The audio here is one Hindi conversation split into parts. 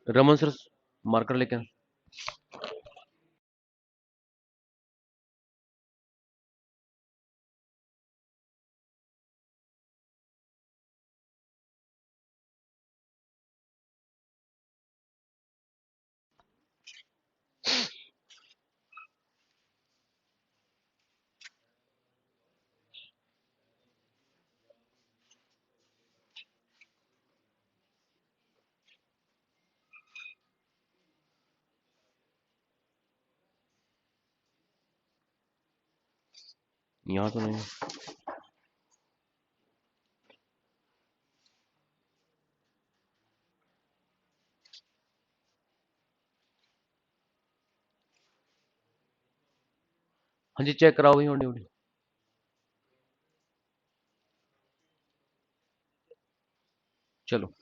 रमन सर, मार्कर लेकर। यहाँ तो नहीं। हाँ जी, चेक कराओ भाई ऑडियो ऑडियो। चलो।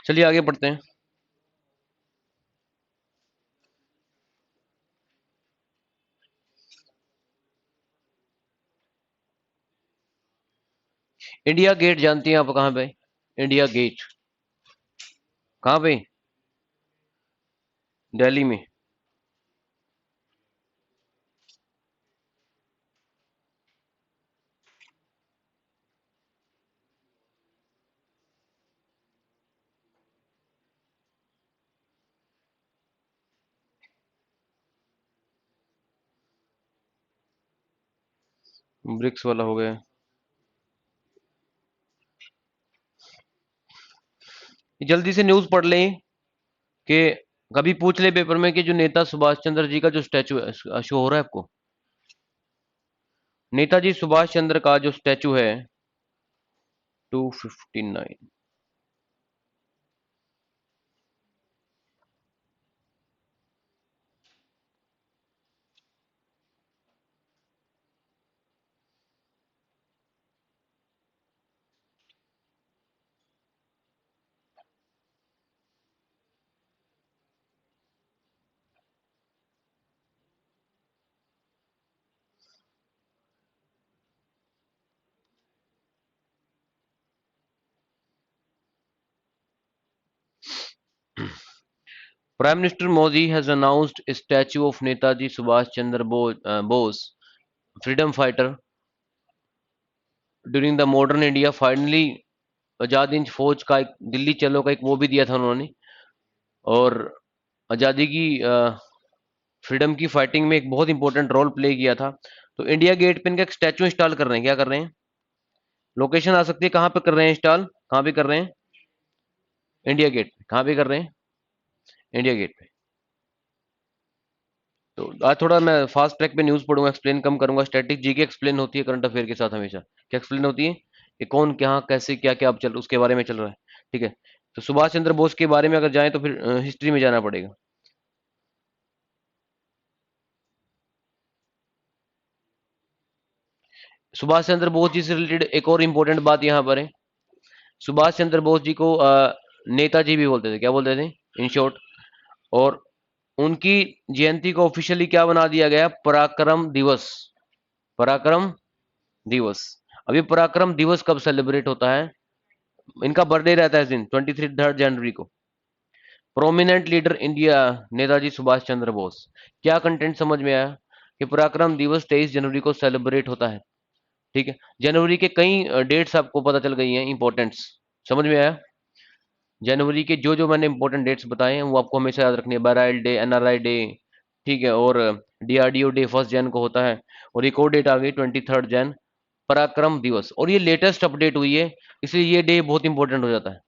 चलिए आगे बढ़ते हैं। इंडिया गेट जानती हैं आप कहाँ पे? इंडिया गेट कहाँ पे? दिल्ली में। ब्रिक्स वाला हो गया। जल्दी से न्यूज पढ़ लें कि कभी पूछ ले पेपर में कि जो नेता सुभाष चंद्र जी का जो स्टैचू है, शो हो रहा है आपको? नेताजी सुभाष चंद्र का जो स्टैचू है 259। Prime Minister Modi has announced a statue of Netaji Subhash Chandra Bose, freedom fighter, during the modern India. Finally, Azad Hind फौज का एक दिल्ली चलो का एक वो भी दिया था उन्होंने। और आज़ादी की फ्रीडम की फाइटिंग में एक बहुत इंपॉर्टेंट रोल प्ले किया था। तो इंडिया गेट पे इनका एक स्टैचू इंस्टॉल कर रहे हैं। क्या कर रहे हैं? लोकेशन आ सकती है कहाँ पे कर रहे हैं इंस्टॉल, कहाँ पे कर रहे हैं? इंडिया गेट पे। कहाँ पे कर रहे हैं? इंडिया गेट पे। तो आज थोड़ा मैं फास्ट ट्रैक पे न्यूज़ पढ़ूंगा, एक्सप्लेन कम करूंगा। स्टैटिक जीके एक्सप्लेन होती है करंट अफेयर के साथ हमेशा। क्या एक्सप्लेन होती है? कि कौन क्या कैसे क्या क्या अब चल उसके बारे में चल रहा है। ठीक है। तो सुभाष चंद्र बोस के बारे में अगर जाएं तो फिर हिस्ट्री में जाना पड़ेगा। सुभाष चंद्र बोस जी से रिलेटेड एक और इम्पोर्टेंट बात यहाँ पर है। सुभाष चंद्र बोस जी को नेताजी भी बोलते थे। क्या बोलते थे इन शॉर्ट? और उनकी जयंती को ऑफिशियली क्या बना दिया गया? पराक्रम दिवस। पराक्रम दिवस। अब ये पराक्रम दिवस कब सेलिब्रेट होता है? इनका बर्थडे रहता है इस दिन 3 जनवरी को। Prominent leader India Netaji Subhash Chandra Bose. क्या कंटेंट समझ में आया? कि पराक्रम दिवस 23 जनवरी को सेलिब्रेट होता है। ठीक है। जनवरी के कई डेट्स आपको पता चल गई हैं इंपॉर्टेंट्स। समझ में आया? जनवरी के जो जो मैंने इंपॉर्टेंट डेट्स बताए हैं वो आपको हमेशा याद रखनी है। बैराइल डे, एनआरआई डे, ठीक है, और डीआरडीओ डे 1 जन को होता है। और एक और डेट आ गई 23 जन, पराक्रम दिवस। और ये लेटेस्ट अपडेट हुई है, इसलिए ये डे बहुत इंपॉर्टेंट हो जाता है।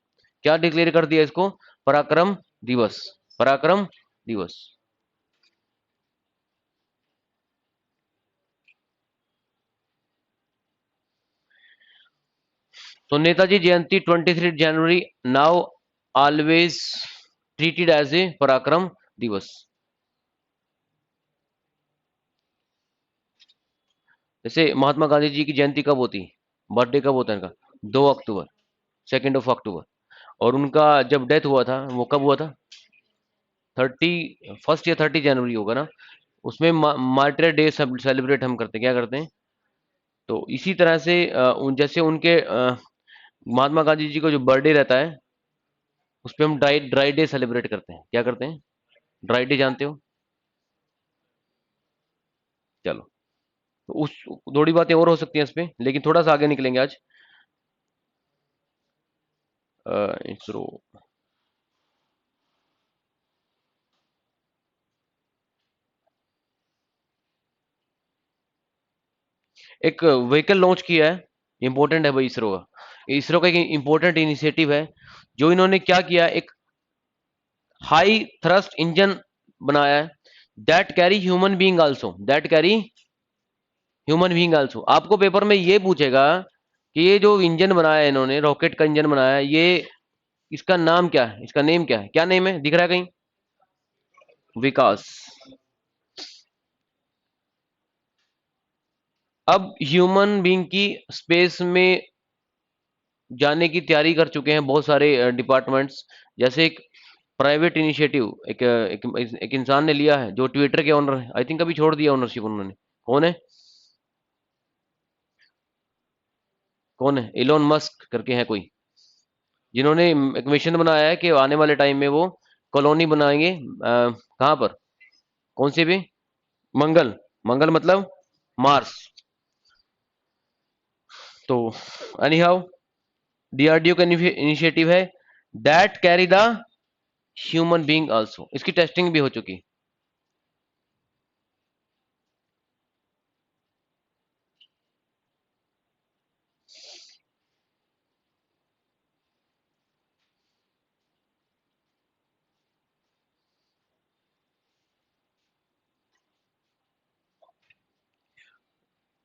क्या डिक्लेयर कर दिया इसको? पराक्रम दिवस। पराक्रम दिवस। तो नेताजी जयंती 23 जनवरी, now always treated as a Parakram Diwas. जैसे महात्मा गांधी जी की जयंती कब होती है, बर्थडे कब होता है इनका, 2 अक्टूबर, 2 अक्टूबर। और उनका जब डेथ हुआ था वो कब हुआ था, 31 या 30 जनवरी होगा ना। उसमें मार्टिर डे सेलिब्रेट हम करते हैं, क्या करते हैं। तो इसी तरह से जैसे उनके महात्मा गांधी जी को जो बर्थडे रहता है उस पे हम ड्राई ड्राई डे सेलिब्रेट करते हैं, क्या करते हैं, ड्राई डे जानते हो। चलो, तो उस थोड़ी बातें और हो सकती हैं इस पे, लेकिन थोड़ा सा आगे निकलेंगे आज। इसरो, एक व्हीकल लॉन्च किया है, इंपॉर्टेंट है भाई इसरो का। इसरो का एक इंपॉर्टेंट इनिशिएटिव है, जो इन्होंने क्या किया, एक हाई थ्रस्ट इंजन बनाया है, that carry human being also, that carry human being also. आपको पेपर में ये पूछेगा कि ये जो इंजन बनाया है इन्होंने, रॉकेट का इंजन बनाया है, ये इसका नाम क्या है, इसका नेम क्या है, क्या नेम है, दिख रहा है कहीं, विकास। अब ह्यूमन बीइंग की स्पेस में जाने की तैयारी कर चुके हैं बहुत सारे डिपार्टमेंट्स। जैसे एक प्राइवेट इनिशिएटिव एक इंसान ने लिया है, जो ट्विटर के ओनर है, आई थिंक अभी छोड़ दिया ओनरशिप उन्होंने। कौन है, कौन है, इलोन मस्क करके है कोई, जिन्होंने एक मिशन बनाया है कि आने वाले टाइम में वो कॉलोनी बनाएंगे, कहाँ पर, कौन से भी, मंगल, मंगल मतलब मार्स। तो एनी हाउ, डीआरडीओ का इनिशिएटिव है, that carry the human being also, इसकी टेस्टिंग भी हो चुकी।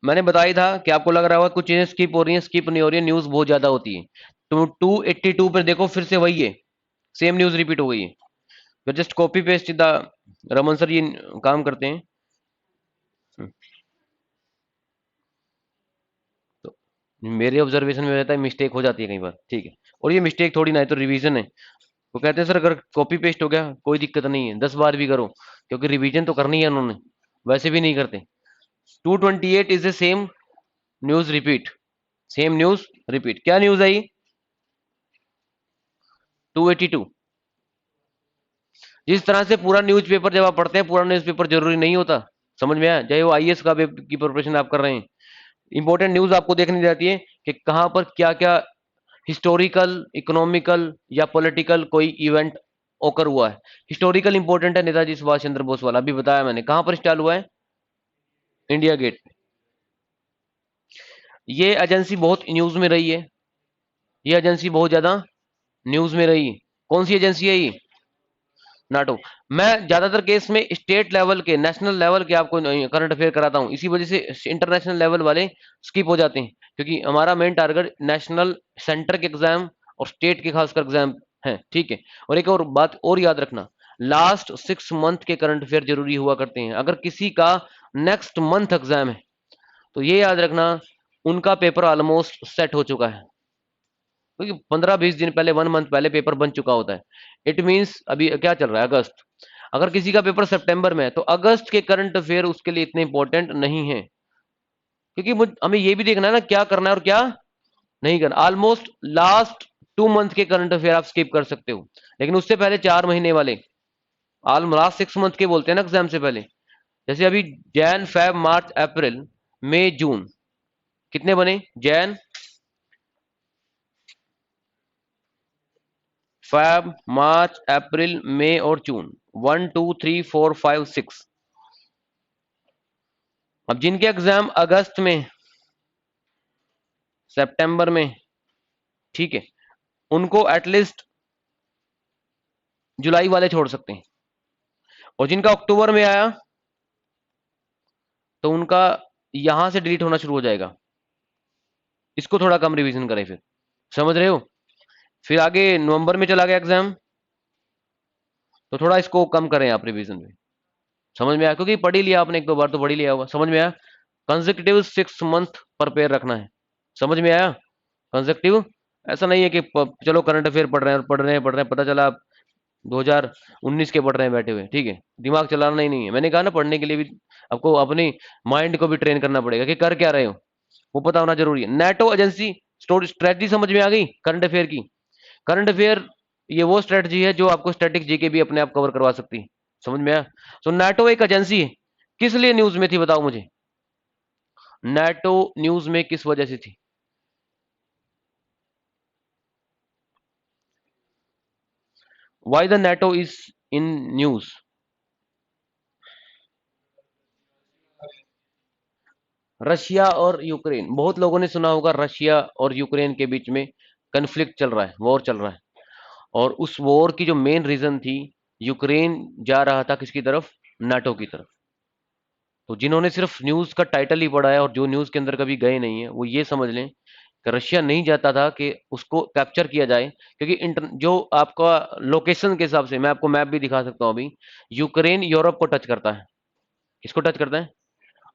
मैंने बताया था कि आपको लग रहा होगा कुछ चीजें स्किप हो रही हैं, स्किप नहीं हो रही है, न्यूज बहुत ज्यादा होती है। तो 282 पर देखो, फिर से वही है, सेम न्यूज रिपीट हो गई है। तो जस्ट कॉपी पेस्ट सीधा, रमन सर ये काम करते हैं। हम्म, तो मेरे ऑब्जर्वेशन में रहता है मिस्टेक हो जाती है कई बार, ठीक है। और ये मिस्टेक थोड़ी ना है, तो रिवीजन है। वो कहते हैं सर अगर कॉपी पेस्ट हो गया कोई दिक्कत नहीं है, 10 बार भी करो, क्योंकि रिवीजन तो करनी है उन्होंने, वैसे भी नहीं करते। 228 is the same news repeat, same news repeat, क्या न्यूज आई, 282। जिस तरह से पूरा न्यूज़पेपर जब आप पढ़ते हैं, पूरा न्यूज़पेपर जरूरी नहीं होता, समझ में आया, चाहे वो आईएएस का की प्रिपरेशन आप कर रहे हैं, इंपॉर्टेंट न्यूज आपको देखनी रहती है कि कहाँ पर क्या क्या हिस्टोरिकल, इकोनॉमिकल या पॉलिटिकल कोई इवेंट ओकर हुआ है। हिस्टोरिकल इंपॉर्टेंट है, नेताजी सुभाष चंद्र बोस वाला अभी बताया मैंने, कहां पर स्टार्ट हुआ है, इंडिया गेट। ये एजेंसी बहुत न्यूज में रही है, ये एजेंसी बहुत ज्यादा न्यूज में रही है। कौन सी एजेंसी है ये, नाटो। मैं ज्यादातर केस में स्टेट लेवल के, नेशनल लेवल के आपको करंट अफेयर कराता हूं, इसी वजह से इंटरनेशनल लेवल वाले स्किप हो जाते हैं, क्योंकि हमारा मेन टारगेट नेशनल सेंटर के एग्जाम और स्टेट के खासकर एग्जाम है, ठीक है। और एक और बात और याद रखना, लास्ट 6 मंथ के करंट अफेयर जरूरी हुआ करते हैं। अगर किसी का नेक्स्ट मंथ एग्जाम है तो ये याद रखना उनका पेपर ऑलमोस्ट सेट हो चुका है, क्योंकि 15-20 दिन पहले, 1 मंथ पहले पेपर बन चुका होता है। इट मीन्स अभी क्या चल रहा है, अगस्त। अगर किसी का पेपर सितंबर में है तो अगस्त के करंट अफेयर उसके लिए इतने इंपॉर्टेंट नहीं है, क्योंकि हमें ये भी देखना है ना क्या करना है और क्या नहीं करना। ऑलमोस्ट लास्ट 2 मंथ के करंट अफेयर आप स्किप कर सकते हो, लेकिन उससे पहले 4 महीने वाले, ऑल लास्ट 6 मंथ के बोलते हैं ना एग्जाम से पहले। जैसे अभी जैन फेब मार्च अप्रैल मई जून, कितने बने, जैन फैब मार्च अप्रैल मई और जून, 1 2 3 4 5 6। अब जिनके एग्जाम अगस्त में, सितंबर में, ठीक है, उनको एटलीस्ट जुलाई वाले छोड़ सकते हैं। और जिनका अक्टूबर में आया तो उनका यहां से डिलीट होना शुरू हो जाएगा, इसको थोड़ा कम रिवीजन करें फिर, समझ रहे हो। फिर आगे नवंबर में चला गया एग्जाम, तो थोड़ा इसको कम करें आप रिवीजन में, समझ में आया, क्योंकि पढ़ ही लिया आपने, 1-2 बार तो पढ़ ही लिया होगा, समझ में आया। कंसेक्यूटिव 6 मंथ पर पेयर रखना है। समझ में आया? कंसेक्यूटिव, ऐसा नहीं है कि चलो करंट अफेयर पढ़ रहे हैं पढ़ रहे हैं, पता चला आप 2019 के पढ़ रहे हैं बैठे हुए, ठीक है, दिमाग चलाना ही नहीं है। मैंने कहा ना, पढ़ने के लिए भी आपको अपनी माइंड को भी ट्रेन करना पड़ेगा कि कर क्या रहे हो, वो पता होना जरूरी है। नेटो एजेंसी स्ट्रेटजी समझ में आ गई करंट अफेयर की? करंट अफेयर ये वो स्ट्रेटजी है जो आपको स्टैटिक जीके भी अपने आप कवर करवा सकती है। समझ में आया? तो नेटो एक एजेंसी है, किस लिए न्यूज में थी बताओ मुझे? नेटो न्यूज में किस वजह से थी? Why the NATO is in news? Russia और यूक्रेन, बहुत लोगों ने सुना होगा रशिया और यूक्रेन के बीच में कन्फ्लिक्ट चल रहा है, वॉर चल रहा है। और उस वॉर की जो मेन रीजन थी, यूक्रेन जा रहा था किसकी तरफ? नाटो की तरफ। तो जिन्होंने सिर्फ न्यूज का टाइटल ही पढ़ा है और जो न्यूज के अंदर कभी गए नहीं है, वो ये समझ लें कि रशिया नहीं चाहता था कि उसको कैप्चर किया जाए, क्योंकि जो आपका लोकेशन के हिसाब से, मैं आपको मैप भी दिखा सकता हूँ अभी, यूक्रेन यूरोप को टच करता है। किसको टच करता है?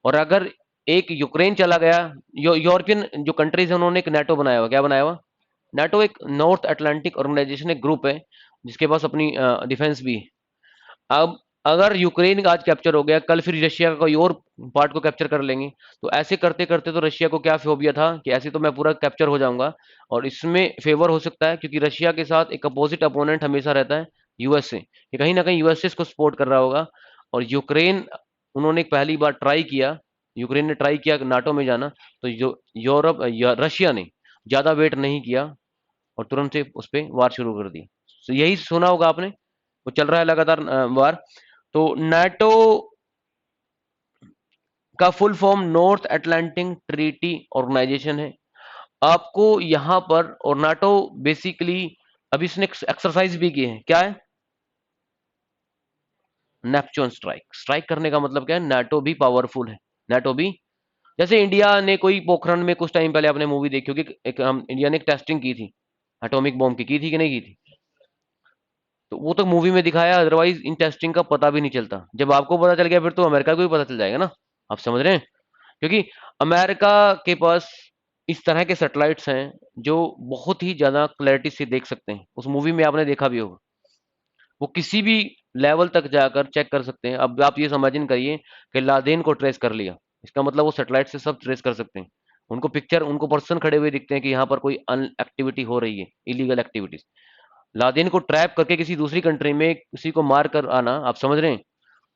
और अगर एक यूक्रेन चला गया, यूरोपियन जो कंट्रीज है उन्होंने एक नेटो बनाया हुआ, क्या बनाया हुआ? नेटो एक नॉर्थ अटलांटिक ऑर्गेनाइजेशन, एक ग्रुप है जिसके पास अपनी डिफेंस भी है। अब अगर यूक्रेन का आज कैप्चर हो गया, कल फिर रशिया का कोई और पार्ट को कैप्चर कर लेंगे। तो ऐसे करते करते तो रशिया को क्या फोबिया था कि ऐसे तो मैं पूरा कैप्चर हो जाऊंगा। और इसमें फेवर हो सकता है क्योंकि रशिया के साथ एक अपोजिट अपोनेंट हमेशा रहता है, यूएसए, कि कहीं ना कहीं यूएसए को सपोर्ट कर रहा होगा। और यूक्रेन, उन्होंने पहली बार ट्राई किया, यूक्रेन ने ट्राई किया नाटो में जाना, तो जो यूरोप या रशिया ने ज्यादा वेट नहीं किया और तुरंत से उस पर वार शुरू कर दी। तो यही सुना होगा आपने, वो चल रहा है लगातार वार। तो नाटो का full form North Atlantic treaty organization है। आपको यहां पर, और नाटो बेसिकली अभी इसने एक्सरसाइज भी की है, क्या है? Neptune strike. स्ट्राइक करने का मतलब क्या है? नाटो भी पावरफुल है, नाटो भी। जैसे इंडिया ने कोई पोखरण में कुछ टाइम पहले आपने मूवी देखी होगी, एक हम इंडिया ने एक टेस्टिंग की थी एटॉमिक बॉम्ब की थी कि नहीं की थी? तो वो तो मूवी में दिखाया, अदरवाइज इन टेस्टिंग का पता भी नहीं चलता। जब आपको पता चल गया फिर तो अमेरिका को भी पता चल जाएगा ना। आप समझ रहे हैं? क्योंकि अमेरिका के पास इस तरह के सैटेलाइट्स हैं जो बहुत ही ज्यादा क्लैरिटी से देख सकते हैं। उस मूवी में आपने देखा भी होगा, वो किसी भी लेवल तक जाकर चेक कर सकते हैं। अब आप ये इमेजिन करिए कि लादेन को ट्रेस कर लिया, इसका मतलब वो सैटेलाइट से सब ट्रेस कर सकते हैं। उनको पिक्चर, उनको पर्सन खड़े हुए दिखते हैं कि यहाँ पर कोई अन एक्टिविटी हो रही है, इलीगल एक्टिविटीज। लादेन को ट्रैप करके किसी दूसरी कंट्री में किसी को मार कर आना, आप समझ रहे हैं?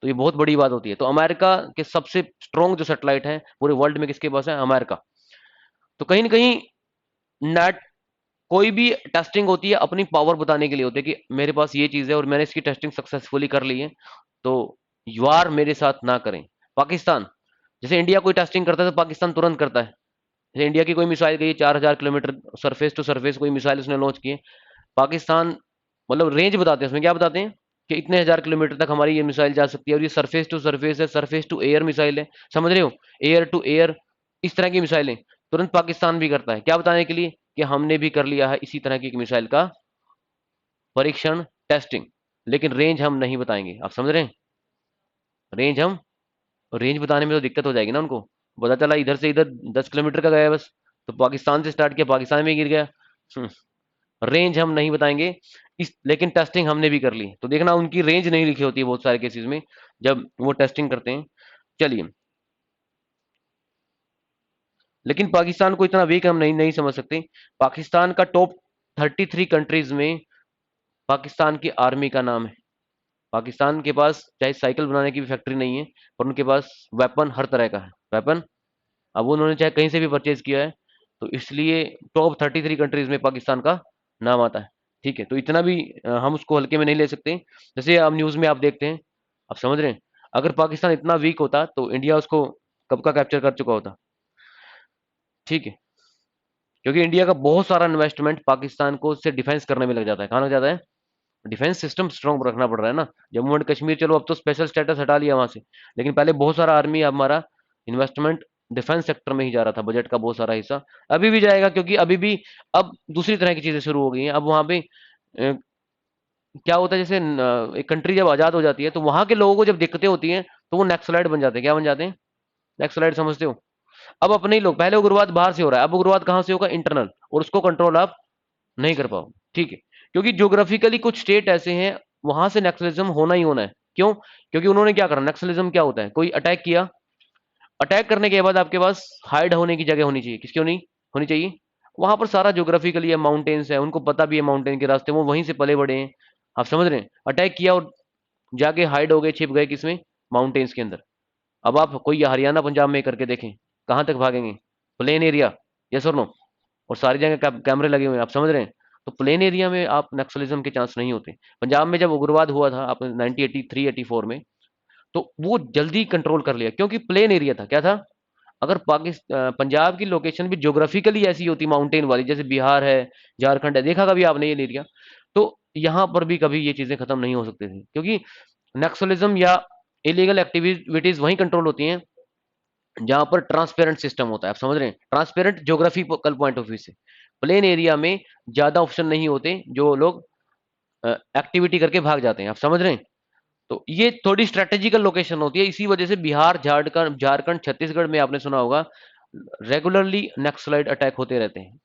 तो ये बहुत बड़ी बात होती है। तो अमेरिका के सबसे स्ट्रॉन्ग जो सैटेलाइट है पूरे वर्ल्ड में, किसके पास है? अमेरिका। तो कहीं ना कहीं नेट, कोई भी टेस्टिंग होती है अपनी पावर बताने के लिए होती है कि मेरे पास ये चीज है और मैंने इसकी टेस्टिंग सक्सेसफुली कर ली है, तो वार मेरे साथ ना करें। पाकिस्तान, जैसे इंडिया कोई टेस्टिंग करता है तो पाकिस्तान तुरंत करता है। जैसे इंडिया की कोई मिसाइल गई 4,000 किलोमीटर सरफेस टू सरफेस, कोई मिसाइल उसने लॉन्च की है, पाकिस्तान मतलब रेंज बताते हैं उसमें, क्या बताते हैं कि इतने हजार किलोमीटर तक हमारी ये मिसाइल जा सकती है, और ये सरफेस टू सरफेस है, सरफेस टू एयर मिसाइल है। समझ रहे हो? एयर टू एयर, इस तरह की मिसाइलें तुरंत पाकिस्तान भी करता है, क्या बताने के लिए कि हमने भी कर लिया है इसी तरह की एक मिसाइल का परीक्षण, टेस्टिंग। लेकिन रेंज हम नहीं बताएंगे, आप समझ रहे हैं? रेंज हम, रेंज बताने में तो दिक्कत हो जाएगी ना उनको। पता चला इधर से इधर 10 किलोमीटर का गया बस, तो पाकिस्तान से स्टार्ट किया, पाकिस्तान में गिर गया। रेंज हम नहीं बताएंगे इस, लेकिन टेस्टिंग हमने भी कर ली। तो देखना उनकी रेंज नहीं लिखी होती है बहुत सारे केसेस में जब वो टेस्टिंग करते हैं। चलिए, लेकिन पाकिस्तान को इतना वीक हम नहीं नहीं समझ सकते। पाकिस्तान का टॉप 33 कंट्रीज में पाकिस्तान की आर्मी का नाम है। पाकिस्तान के पास चाहे साइकिल बनाने की भी फैक्ट्री नहीं है, पर उनके पास वेपन हर तरह का है, वेपन। अब उन्होंने चाहे कहीं से भी परचेज किया है, तो इसलिए टॉप 33 कंट्रीज में पाकिस्तान का नाम आता है। ठीक है, तो इतना भी हम उसको हल्के में नहीं ले सकते। जैसे अब न्यूज में आप देखते हैं, आप समझ रहे हैं, अगर पाकिस्तान इतना वीक होता तो इंडिया उसको कब का कैप्चर कर चुका होता। ठीक है, क्योंकि इंडिया का बहुत सारा इन्वेस्टमेंट पाकिस्तान को उससे डिफेंस करने में लग जाता है। कहाँ लग जाता है? डिफेंस सिस्टम स्ट्रॉन्ग रखना पड़ रहा है ना। जम्मू एंड कश्मीर चलो अब तो स्पेशल स्टेटस हटा लिया वहां से, लेकिन पहले बहुत सारा आर्मी, हमारा इन्वेस्टमेंट डिफेंस सेक्टर में ही जा रहा था, बजट का बहुत सारा हिस्सा अभी भी जाएगा, क्योंकि अभी भी अब दूसरी तरह की चीजें शुरू हो गई हैं। अब वहां पे क्या होता है, जैसे एक कंट्री जब आजाद हो जाती है तो वहां के लोगों को जब दिक्कतें होती हैं तो वो नक्सलाइट बन जाते हैं। क्या बन जाते हैं? नक्सलाइट, समझते हो? अब अपने ही लोग, पहले उग्रवाद बाहर से हो रहा है, अब उग्रवाद कहाँ से होगा? इंटरनल, और उसको कंट्रोल आप नहीं कर पाओ, ठीक है। क्योंकि ज्योग्राफिकली कुछ स्टेट ऐसे हैं, वहां से नक्सलिज्म होना ही होना है। क्यों? क्योंकि उन्होंने क्या करा, नक्सलिज्म क्या होता है, कोई अटैक किया, अटैक करने के बाद आपके पास हाइड होने की जगह होनी चाहिए, किसकी होनी होनी चाहिए? वहां पर सारा ज्योग्राफिकली है, माउंटेन्स है, उनको पता भी है माउंटेन के रास्ते, वो वहीं से पले बड़े हैं। आप समझ रहे हैं? अटैक किया और जाके हाइड हो गए, छिप गए किसमें? माउंटेन्स के अंदर। अब आप कोई हरियाणा पंजाब में करके देखें, कहाँ तक भागेंगे? प्लेन एरिया, यस और नो, और सारी जगह कैमरे लगे हुए हैं, आप समझ रहे हैं? तो प्लेन एरिया में आप नक्सलिज्म के चांस नहीं होते। पंजाब में जब उग्रवाद हुआ था आपने 1983-84 में, तो वो जल्दी कंट्रोल कर लिया, क्योंकि प्लेन एरिया था। क्या था? अगर पंजाब की लोकेशन भी ज्योग्राफिकली ऐसी होती, माउंटेन वाली, जैसे बिहार है, झारखंड है, देखा कभी आपने ये एरिया, तो यहाँ पर भी कभी ये चीजें खत्म नहीं हो सकती थी, क्योंकि नक्सलिज्म या इलीगल एक्टिविटीज वहीं कंट्रोल होती हैं जहां पर ट्रांसपेरेंट सिस्टम होता है। आप समझ रहे हैं? Transparent geographical point of view से प्लेन एरिया में ज्यादा ऑप्शन नहीं होते, जो लोग एक्टिविटी करके भाग जाते हैं। आप समझ रहे हैं? तो ये थोड़ी स्ट्रेटेजिकल लोकेशन होती है, इसी वजह से बिहार, झारखंड झारखंड छत्तीसगढ़ में आपने सुना होगा रेगुलरली नक्सलाइट अटैक होते रहते हैं,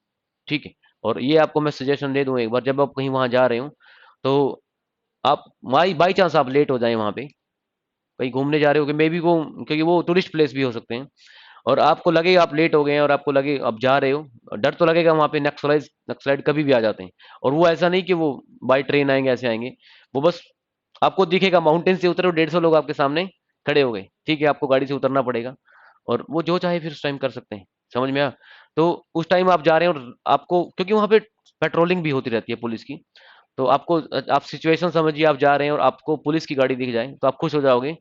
ठीक है। और ये आपको मैं सजेशन दे दूं, एक बार जब आप कहीं वहां जा रहे हो, तो आप बाई चांस आप लेट हो जाए वहां पे, कहीं घूमने जा रहे हो कि मे बी वो, क्योंकि वो टूरिस्ट प्लेस भी हो सकते हैं, और आपको लगे आप लेट हो गए हैं और आपको लगे आप जा रहे हो, डर तो लगेगा, वहां पे नक्सलाइट कभी भी आ जाते हैं। और वो ऐसा नहीं कि वो बाई ट्रेन आएंगे, ऐसे आएंगे, वो बस आपको दिखेगा, माउंटेन से उतरे, 150 लोग आपके सामने खड़े हो गए, ठीक है, आपको गाड़ी से उतरना पड़ेगा, और वो जो चाहे फिर उस टाइम कर सकते हैं। समझ में आया? तो उस टाइम आप जा रहे हैं और आपको, क्योंकि वहां पे पेट्रोलिंग भी होती रहती है पुलिस की, तो आपको, आप सिचुएशन समझिए, आप जा रहे हैं और आपको पुलिस की गाड़ी दिख जाए, तो आप खुश हो जाओगे,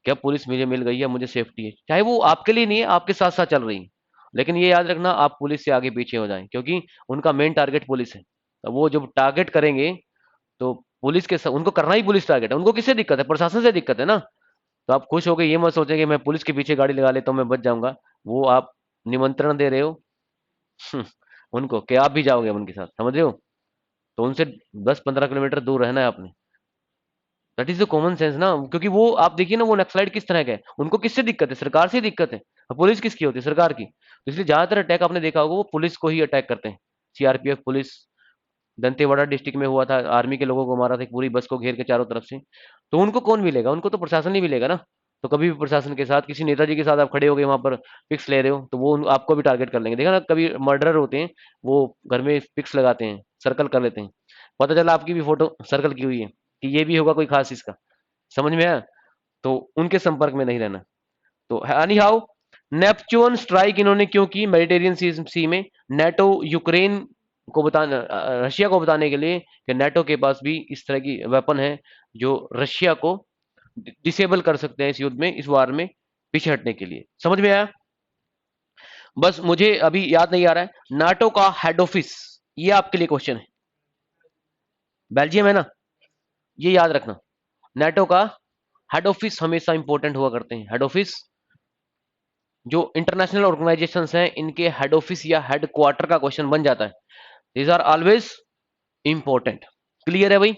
क्या पुलिस मुझे मिल गई है, मुझे सेफ्टी है, चाहे वो आपके लिए नहीं है, आपके साथ साथ चल रही है। लेकिन ये याद रखना, आप पुलिस से आगे पीछे हो जाएं, क्योंकि उनका मेन टारगेट पुलिस है। तो वो जब टारगेट करेंगे, तो पुलिस के उनको करना ही पुलिस टारगेट है, उनको किससे दिक्कत है? प्रशासन से दिक्कत है ना। तो आप खुश हो गए, ये मत सोचें कि मैं पुलिस के पीछे गाड़ी लगा लेता हूँ, मैं बच जाऊंगा। वो आप निमंत्रण दे रहे हो उनको, कि आप भी जाओगे उनके साथ, समझ रहे हो? तो उनसे 10-15 किलोमीटर दूर रहना है आपने। That is the common sense ना, क्योंकि वो आप देखिए ना, वो नक्सलाइट किस तरह का है, उनको किससे दिक्कत है? सरकार से दिक्कत है। और पुलिस किसकी होती है? सरकार की। तो इसलिए ज्यादातर अटैक आपने देखा होगा, वो पुलिस को ही अटैक करते हैं। सीआरपीएफ पुलिस, दंतेवाड़ा डिस्ट्रिक्ट में हुआ था, आर्मी के लोगों को मारा था, एक पूरी बस को घेर के चारों तरफ से। तो उनको कौन मिलेगा? उनको तो प्रशासन ही मिलेगा ना। तो कभी भी प्रशासन के साथ, किसी नेताजी के साथ आप खड़े हो गए वहां पर, पिक्स ले रहे हो, तो वो आपको भी टारगेट कर लेंगे। देखा ना, कभी मर्डरर होते हैं, वो घर में पिक्स लगाते हैं, सर्कल कर लेते हैं, पता चला आपकी भी फोटो सर्कल की हुई है, कि ये भी होगा कोई खास इसका। समझ में आया? तो उनके संपर्क में नहीं रहना। तो एनी हाउ, नेपच्यून स्ट्राइक इन्होंने क्यों की मेडिटेरियन सी में? नेटो यूक्रेन को बताने, रशिया को बताने के लिए कि नेटो के पास भी इस तरह की वेपन है, जो रशिया को डिसेबल कर सकते हैं इस युद्ध में, इस वार में पीछे हटने के लिए। समझ में आया? बस मुझे अभी याद नहीं आ रहा है, नाटो का हेड ऑफिस, ये आपके लिए क्वेश्चन है। बेल्जियम है ना, ये याद रखना। नाटो का हेड ऑफिस हमेशा इंपॉर्टेंट हुआ करते हैं। हेड ऑफिस, जो इंटरनेशनल ऑर्गेनाइजेशंस हैं, इनके हेड ऑफिस या हेड क्वार्टर का क्वेश्चन बन जाता है। These are always important. Clear है भाई?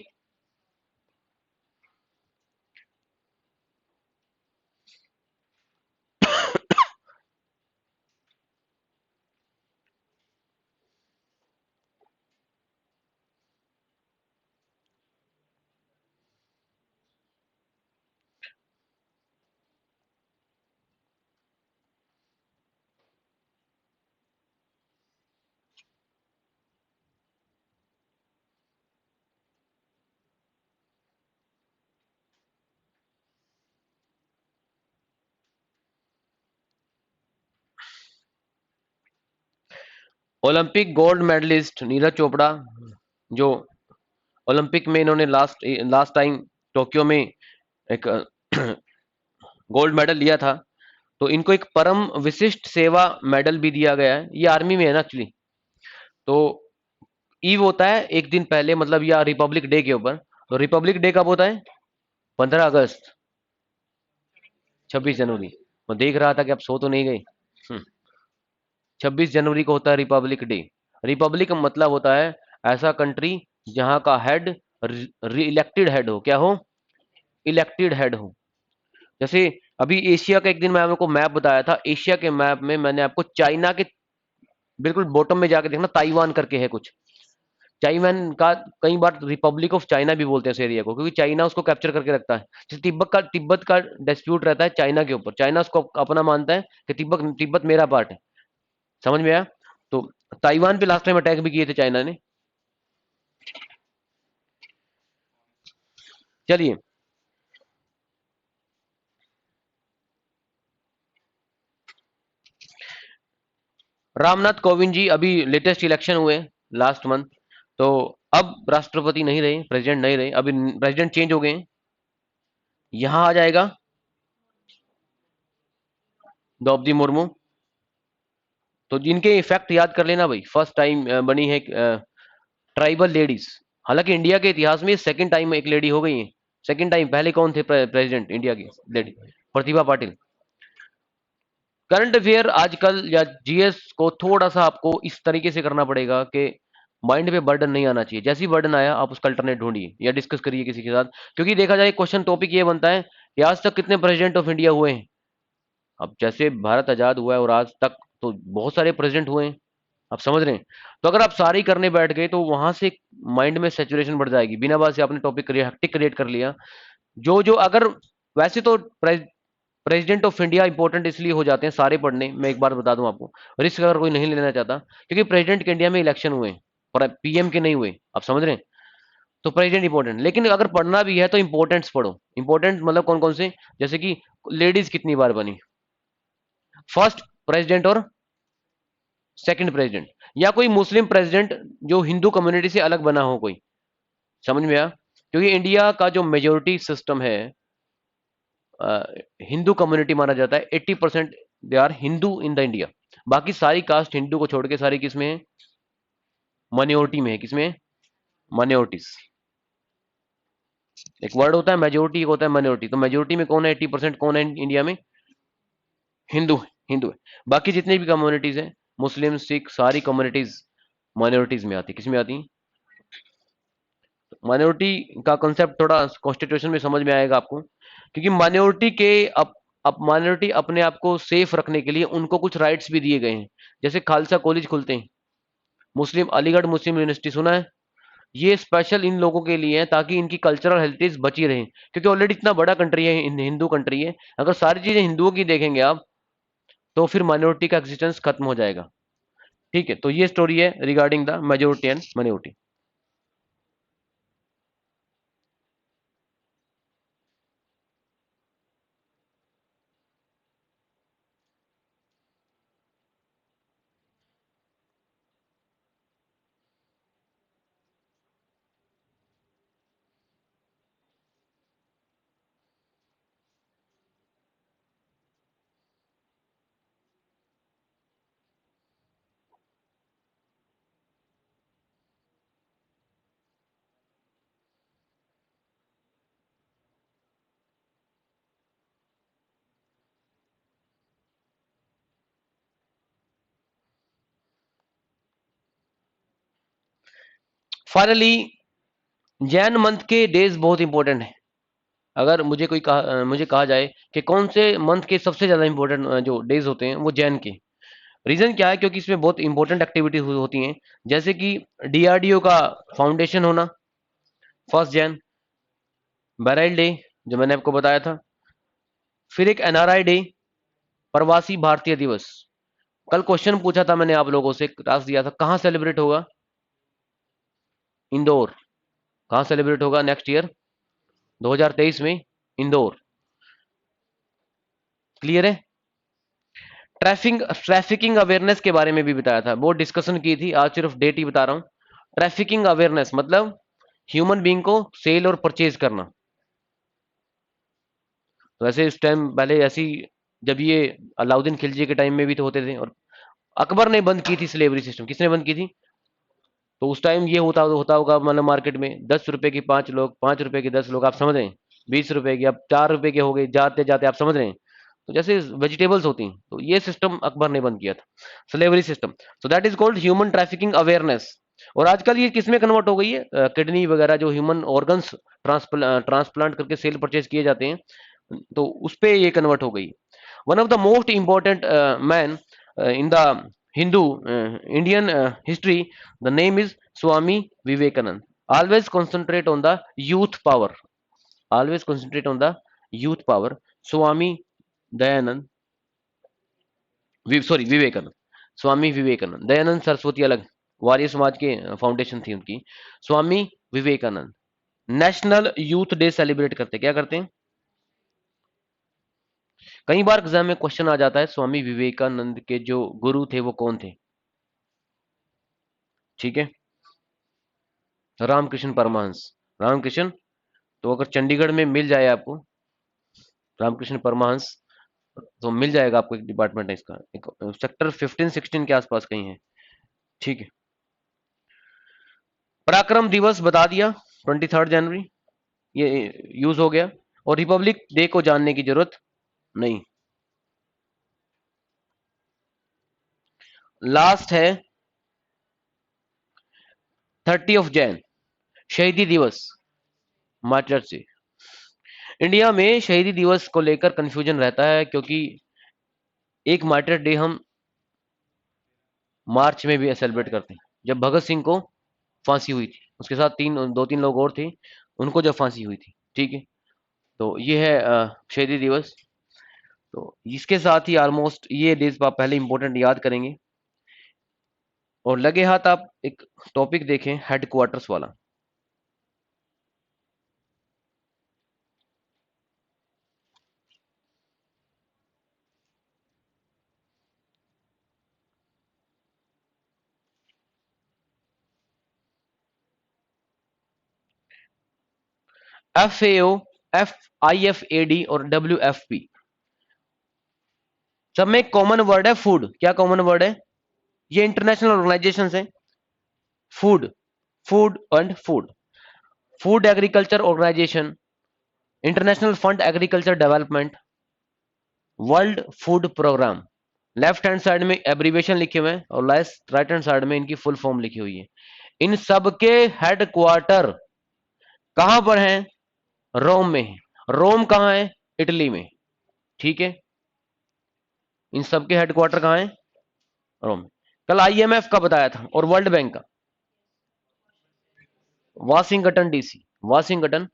Olympic gold medalist Neeraj Chopra, जो ओलंपिक में इन्होंने लास्ट लास्ट टाइम टोक्यो में एक गोल्ड मेडल लिया था, तो इनको एक परम विशिष्ट सेवा मेडल भी दिया गया है। ये आर्मी में है ना एक्चुअली। तो ईव होता है एक दिन पहले, मतलब या रिपब्लिक डे के ऊपर। तो रिपब्लिक डे कब होता है? 15 अगस्त, 26 जनवरी। मैं देख रहा था कि आप सो तो नहीं गए। 26 जनवरी को होता है रिपब्लिक डे। रिपब्लिक का मतलब होता है ऐसा कंट्री जहां का हेड री इलेक्टेड हेड हो। क्या हो? इलेक्टेड हेड हो। जैसे अभी एशिया का एक दिन मैं आपको मैप बताया था, एशिया के मैप में मैंने आपको चाइना के बिल्कुल बॉटम में जाके देखना, ताइवान करके है कुछ। चाइवान का कई बार रिपब्लिक ऑफ चाइना भी बोलते हैं इस एरिया को, क्योंकि चाइना उसको कैप्चर करके रखता है। जैसे तिब्बत का डिस्प्यूट रहता है चाइना के ऊपर, चाइना उसको अपना मानता है कि तिब्बत तिब्बत मेरा पार्ट है। समझ में आया? तो ताइवान पे लास्ट टाइम अटैक भी किए थे चाइना ने। चलिए, रामनाथ कोविंद जी अभी लेटेस्ट इलेक्शन हुए लास्ट मंथ, तो अब राष्ट्रपति नहीं रहे, प्रेसिडेंट नहीं रहे, अभी प्रेसिडेंट चेंज हो गए हैं। यहां आ जाएगा द्रौपदी मुर्मू। तो जिनके इफेक्ट याद कर लेना भाई, फर्स्ट टाइम बनी है ट्राइबल लेडीज। हालांकि इंडिया के इतिहास में सेकंड टाइम एक लेडी हो गई है, सेकंड टाइम। पहले कौन थे प्रेसिडेंट इंडिया की lady? Pratibha Patil. Current affair आजकल या जीएस को थोड़ा सा आपको इस तरीके से करना पड़ेगा कि माइंड पे बर्डन नहीं आना चाहिए। जैसे ही बर्डन आया आप उसका अल्टरनेट ढूंढिए या डिस्कस करिए किसी के साथ, क्योंकि देखा जाए क्वेश्चन टॉपिक ये बनता है कि आज तक कितने प्रेसिडेंट ऑफ इंडिया हुए हैं। अब जैसे भारत आजाद हुआ है और आज तक तो बहुत सारे प्रेसिडेंट हुए हैं, आप समझ रहे हैं? तो अगर आप सारी करने बैठ गए तो वहां से माइंड में सेचुरेशन बढ़ जाएगी, बिना बात से आपने टॉपिक हेक्टिक क्रिएट कर लिया। जो जो अगर वैसे तो प्रेसिडेंट ऑफ इंडिया इंपॉर्टेंट इसलिए हो जाते हैं सारे पढ़ने, मैं एक बार बता दूं आपको, रिस्क अगर कोई नहीं लेना चाहता, क्योंकि प्रेसिडेंट के इंडिया में इलेक्शन हुए हैं और पीएम के नहीं हुए, आप समझ रहे हैं? तो प्रेसिडेंट इंपॉर्टेंट, लेकिन अगर पढ़ना भी है तो इंपॉर्टेंट्स पढ़ो। इंपॉर्टेंट मतलब कौन कौन से? जैसे कि लेडीज कितनी बार बनी, फर्स्ट प्रेसिडेंट और सेकंड प्रेसिडेंट, या कोई मुस्लिम प्रेसिडेंट जो हिंदू कम्युनिटी से अलग बना हो कोई। समझ में आया? क्योंकि इंडिया का जो मेजोरिटी सिस्टम है, हिंदू कम्युनिटी माना जाता है, 80% they are Hindu in the India. बाकी सारी कास्ट हिंदू को छोड़ के सारी किसमें है? माइनॉरिटी में है। किसमें है? माइनॉरिटीज। एक वर्ड होता है मेजोरिटी, एक होता है माइनॉरिटी। तो मेजोरिटी में कौन है? 80% कौन है इंडिया में? हिंदू। हिंदू है। बाकी जितनी भी कम्युनिटीज हैं, मुस्लिम सिख सारी कम्युनिटीज माइनॉरिटीज में आती। किसमें आती? माइनॉरिटी का कंसेप्ट थोड़ा कॉन्स्टिट्यूशन में समझ में आएगा आपको, क्योंकि माइनॉरिटी के अब माइनॉरिटी अपने आप को सेफ रखने के लिए उनको कुछ राइट्स भी दिए गए हैं। जैसे खालसा कॉलेज खुलते हैं, मुस्लिम अलीगढ़ मुस्लिम यूनिवर्सिटी सुना है? ये स्पेशल इन लोगों के लिए है ताकि इनकी कल्चरल हेरिटेज बची रहे, क्योंकि ऑलरेडी इतना बड़ा कंट्री है, हिंदू कंट्री है। अगर सारी चीजें हिंदुओं की देखेंगे आप, तो फिर माइनॉरिटी का एग्जिस्टेंस खत्म हो जाएगा। ठीक है, तो ये स्टोरी है regarding the majority and minority. Finally, Jain month के डेज बहुत इंपॉर्टेंट है। अगर मुझे कहा जाए कि कौन से मंथ के सबसे ज्यादा इंपॉर्टेंट जो डेज होते हैं वो जैन के। रीजन क्या है? क्योंकि इसमें बहुत इंपॉर्टेंट एक्टिविटीज होती हैं, जैसे कि डीआरडीओ का फाउंडेशन होना, फर्स्ट जैन, बैराइल डे जो मैंने आपको बताया था, फिर एक एनआरआई डे, प्रवासी भारतीय दिवस। कल क्वेश्चन पूछा था मैंने आप लोगों से, टास्क दिया था, कहाँ सेलिब्रेट होगा? इंदौर। कहाँ सेलिब्रेट होगा नेक्स्ट ईयर 2023 में? इंदौर। क्लियर है? ट्रैफिकिंग अवेयरनेस के बारे में भी बताया था, बहुत डिस्कशन की थी, आज सिर्फ डेट ही बता रहा हूं। ट्रैफिकिंग अवेयरनेस मतलब ह्यूमन बीइंग को सेल और परचेज करना। तो ऐसे इस टाइम पहले ऐसी, जब ये अलाउद्दीन खिलजी के टाइम में भी तो होते थे, और अकबर ने बंद की थी स्लेवरी सिस्टम। किसने बंद की थी? तो उस टाइम ये होता होगा, मतलब मार्केट में 10 रुपए की 5 लोग, 5 रुपए के 10 लोग, आप समझ रहे हैं? 20 रुपए की अब 4 रुपए के हो गए जाते जाते, आप समझ रहे हैं? तो जैसे वेजिटेबल्स होती हैं, तो ये सिस्टम अकबर ने बंद किया था, slavery system. So that is called human trafficking awareness. और आजकल ये किसमें कन्वर्ट हो गई है? किडनी वगैरह जो ह्यूमन ऑर्गन्स ट्रांसप्लांट करके सेल परचेज किए जाते हैं, तो उस पे ये कन्वर्ट हो गई। One of the most important man in the Hindu Indian history, the name is Swami Vivekananda. Always concentrate on the youth power, always concentrate on the youth power. Swami Dayanand, sorry Vivekananda, Swami Vivekananda. Dayanand Saraswati अलग, वार्य समाज के फाउंडेशन थी उनकी। Swami Vivekananda national youth day celebrate करते, क्या करते हैं? कई बार एग्जाम में क्वेश्चन आ जाता है स्वामी विवेकानंद के जो गुरु थे वो कौन थे? ठीक है, रामकृष्ण परमहंस। रामकृष्ण, तो अगर चंडीगढ़ में मिल जाए आपको रामकृष्ण परमहंस, तो मिल जाएगा आपको, एक डिपार्टमेंट है इसका, एक सेक्टर 15-16 के आसपास कहीं है। ठीक है, पराक्रम दिवस बता दिया, 23 जनवरी, ये यूज हो गया। और रिपब्लिक डे को जानने की जरूरत नहीं। लास्ट है 30 जैन, शहीदी दिवस, मार्चर्स डे। इंडिया में शहीदी दिवस को लेकर कंफ्यूजन रहता है, क्योंकि एक मार्टर डे हम मार्च में भी सेलिब्रेट करते हैं, जब भगत सिंह को फांसी हुई थी, उसके साथ दो तीन लोग और थे, उनको जब फांसी हुई थी। ठीक है, तो ये है शहीदी दिवस। तो इसके साथ ही ऑलमोस्ट ये डेज आप पहले इंपॉर्टेंट याद करेंगे। और लगे हाथ आप एक टॉपिक देखें, हेडक्वार्टर्स वाला। FAO, FIFAD और WFP, सब में कॉमन वर्ड है फूड। क्या कॉमन वर्ड है? ये इंटरनेशनल ऑर्गेनाइजेशन है। Food, food and food, food agriculture organization, international fund agriculture development, world food program. Left hand side में एब्रीवेशन लिखे हुए हैं और राइट हैंड साइड में इनकी फुल फॉर्म लिखी हुई है। इन सब के हेडक्वार्टर कहां पर हैं? रोम में है। रोम कहां है? इटली में। ठीक है, इन सब के हेडक्वार्टर कहां है? रोम में। कल IMF का बताया था और वर्ल्ड बैंक का, Washington DC, Washington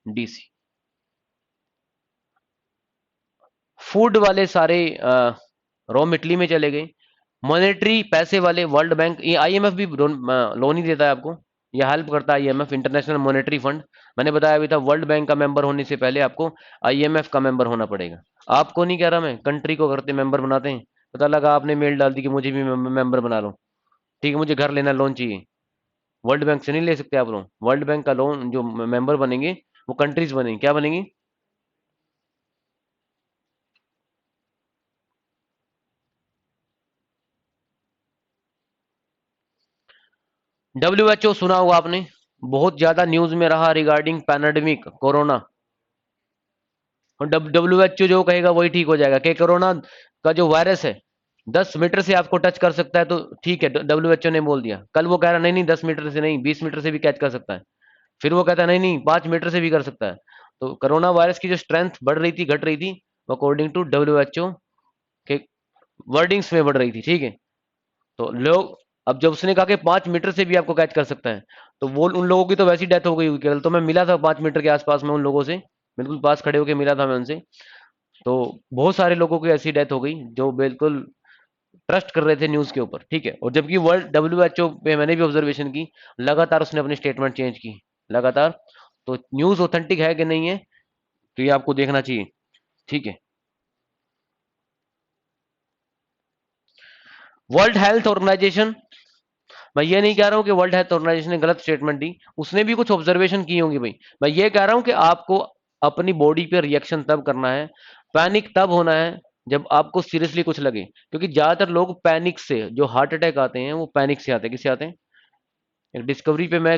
DC. Food वाले सारे रोम इटली में चले गए। मॉनेटरी पैसे वाले वर्ल्ड बैंक, ये IMF भी लोन ही देता है आपको, ये हेल्प करता है IMF, इंटरनेशनल मॉनेटरी फंड। मैंने बताया भी था, वर्ल्ड बैंक का मेंबर होने से पहले आपको IMF का मेंबर होना पड़ेगा। आपको नहीं कह रहा मैं, कंट्री को करते मेंबर बनाते हैं। पता लगा आपने मेल डाल दी कि मुझे भी मेंबर बना लो, ठीक है, मुझे घर लेना, लोन चाहिए, वर्ल्ड बैंक से नहीं ले सकते आप लोन। वर्ल्ड बैंक का लोन जो मेंबर बनेंगे वो कंट्रीज बनेंगी, क्या बनेंगी? WHO सुना होगा आपने, बहुत ज्यादा न्यूज में रहा रिगार्डिंग पैंडेमिक कोरोना। और WHO जो कहेगा वही ठीक हो जाएगा, कि कोरोना का जो वायरस है 10 मीटर से आपको टच कर सकता है, तो ठीक है, WHO ने बोल दिया। कल वो कह रहा नहीं नहीं 10 मीटर से नहीं, 20 मीटर से भी कैच कर सकता है। फिर वो कहता है नहीं नहीं 5 मीटर से भी कर सकता है। तो कोरोना वायरस की जो स्ट्रेंथ बढ़ रही थी, घट रही थी, वो अकॉर्डिंग टू WHO के वर्डिंग्स में बढ़ रही थी। ठीक है, तो लोग, अब जब उसने कहा कि 5 मीटर से भी आपको कैच कर सकता है, तो वो उन लोगों की तो वैसी डेथ हो गई हुई। कल तो मैं मिला था 5 मीटर के आसपास में उन लोगों से, बिल्कुल पास खड़े होकर मिला था मैं उनसे। तो बहुत सारे लोगों की ऐसी डेथ हो गई जो बिल्कुल ट्रस्ट कर रहे थे न्यूज के ऊपर। ठीक है, और जबकि वर्ल्ड WHO पे मैंने भी ऑब्जर्वेशन की, लगातार उसने अपनी स्टेटमेंट चेंज की, लगातार। तो न्यूज ऑथेंटिक है कि नहीं है, तो ये आपको देखना चाहिए। ठीक है, वर्ल्ड हेल्थ ऑर्गेनाइजेशन, मैं ये नहीं कह रहा हूं कि वर्ल्ड हेल्थ ऑर्गेनाइजेशन ने गलत स्टेटमेंट दी, उसने भी कुछ ऑब्जर्वेशन की होंगी भाई। मैं ये कह रहा हूं कि आपको अपनी बॉडी पे रिएक्शन तब करना है, पैनिक तब होना है जब आपको सीरियसली कुछ लगे। क्योंकि ज्यादातर लोग पैनिक से, जो हार्ट अटैक आते हैं वो पैनिक से आते हैं। किससे आते हैं? एक डिस्कवरी पे मैं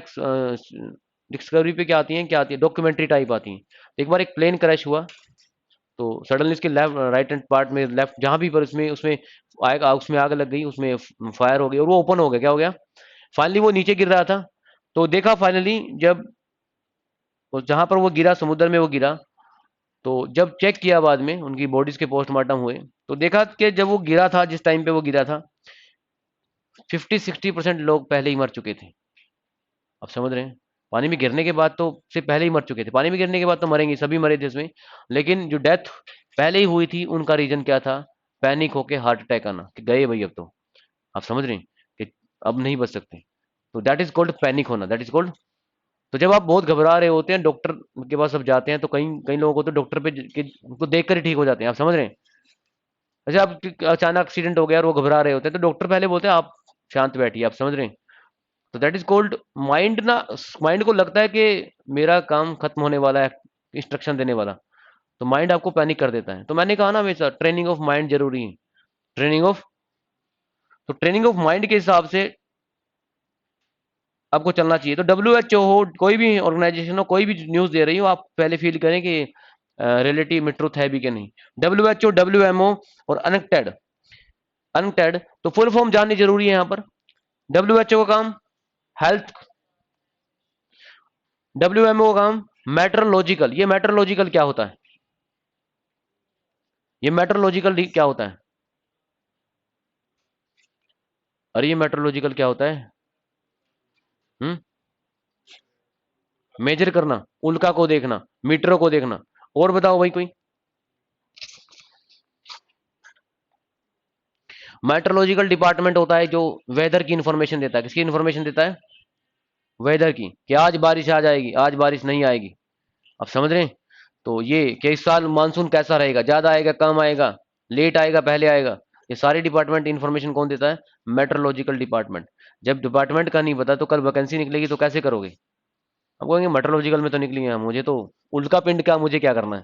डिस्कवरी पे क्या आती है, डॉक्यूमेंट्री टाइप आती है। एक बार एक प्लेन क्रैश हुआ, तो सडनली इसके लेफ्ट राइट हैंड पार्ट में, लेफ्ट जहां भी पर उसमें उसमें उसमें आग लग गई, उसमें फायर हो गई और वो ओपन हो गया। क्या हो गया? फाइनली वो नीचे गिर रहा था, तो देखा फाइनली जब जहां पर वो गिरा, समुद्र में वो गिरा, तो जब चेक किया बाद में उनकी बॉडीज के पोस्टमार्टम हुए, तो देखा कि जब वो गिरा था, जिस टाइम पे वो गिरा था, 50-60% लोग पहले ही मर चुके थे। आप समझ रहे हैं? पानी में गिरने के बाद तो से पहले ही मर चुके थे। पानी में गिरने के बाद तो मरेंगे, सभी मरे थे इसमें। लेकिन जो डेथ पहले ही हुई थी, उनका रीजन क्या था? पैनिक होके हार्ट अटैक आना, कि गए भाई अब तो। आप समझ रहे हैं कि अब नहीं बच सकते। तो दैट इज कॉल्ड पैनिक होना, दैट इज कॉल्ड। तो जब आप बहुत घबरा रहे होते हैं, डॉक्टर के पास अब जाते हैं, तो कई कई लोगों को तो डॉक्टर पे उनको देख कर ही ठीक हो जाते हैं। आप समझ रहे हैं? जैसे आप अचानक एक्सीडेंट हो गया और वो घबरा रहे होते हैं, तो डॉक्टर पहले बोलते हैं आप शांत बैठिए। आप समझ रहे हैं? तो दैट इज कॉल्ड माइंड ना। माइंड को लगता है कि मेरा काम खत्म होने वाला है, इंस्ट्रक्शन देने वाला, तो माइंड आपको पैनिक कर देता है। तो मैंने कहा ना, हमेशा ट्रेनिंग ऑफ माइंड जरूरी है। ट्रेनिंग ऑफ तो ट्रेनिंग ऑफ माइंड के हिसाब से आपको चलना चाहिए। तो WHO हो, कोई भी ऑर्गेनाइजेशन हो, कोई भी न्यूज दे रही हो, आप पहले फील करें कि रिलेटिव में ट्रुथ है भी कि नहीं। WHO, WMO और अनक्टेड। अनक्टेड तो फुल फॉर्म जाननी जरूरी है यहाँ पर। WHO का काम हेल्थ, WMO का काम मेट्रोलॉजिकल। ये मेट्रोलॉजिकल क्या होता है? ये मेट्रोलॉजिकल क्या होता है? अरे ये मेट्रोलॉजिकल क्या होता है? हम्म मेजर करना, उल्का को देखना, मीटरों को देखना। और बताओ भाई कोई। मेट्रोलॉजिकल डिपार्टमेंट होता है जो वेदर की इंफॉर्मेशन देता है। किसकी इंफॉर्मेशन देता है? वेदर की, कि आज बारिश आ जाएगी, आज बारिश नहीं आएगी। आप समझ रहे हैं? तो ये कि इस साल मानसून कैसा रहेगा, ज्यादा आएगा, कम आएगा, लेट आएगा, पहले आएगा। ये सारे डिपार्टमेंट इंफॉर्मेशन कौन देता है? Meteorological department. जब डिपार्टमेंट का नहीं पता तो कल वैकेंसी निकलेगी तो कैसे करोगे? अब कहेंगे मेट्रोलॉजिकल में तो निकली है, मुझे तो उल्का पिंड का मुझे क्या करना है।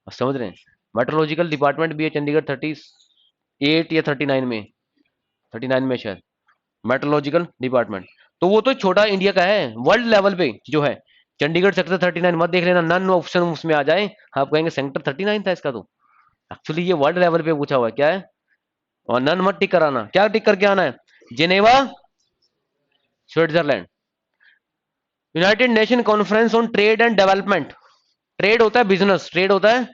आप समझ रहे हैं? मेट्रोलॉजिकल डिपार्टमेंट भी है चंडीगढ़ 38 या 39 में, 39 में शायद, मेट्रोलॉजिकल डिपार्टमेंट। तो वो तो छोटा इंडिया का है, वर्ल्ड लेवल पे जो है। चंडीगढ़ सेक्टर 39 मत देख लेना, नन ऑप्शन उसमें आ जाए, आप कहेंगे सेक्टर 39 था इसका। तो एक्चुअली ये वर्ल्ड लेवल पे पूछा हुआ है, क्या है? और नन मत टिक कराना, क्या टिक करके आना है? Geneva, Switzerland. United nation conference on trade and development. Trade होता है बिजनेस, ट्रेड होता है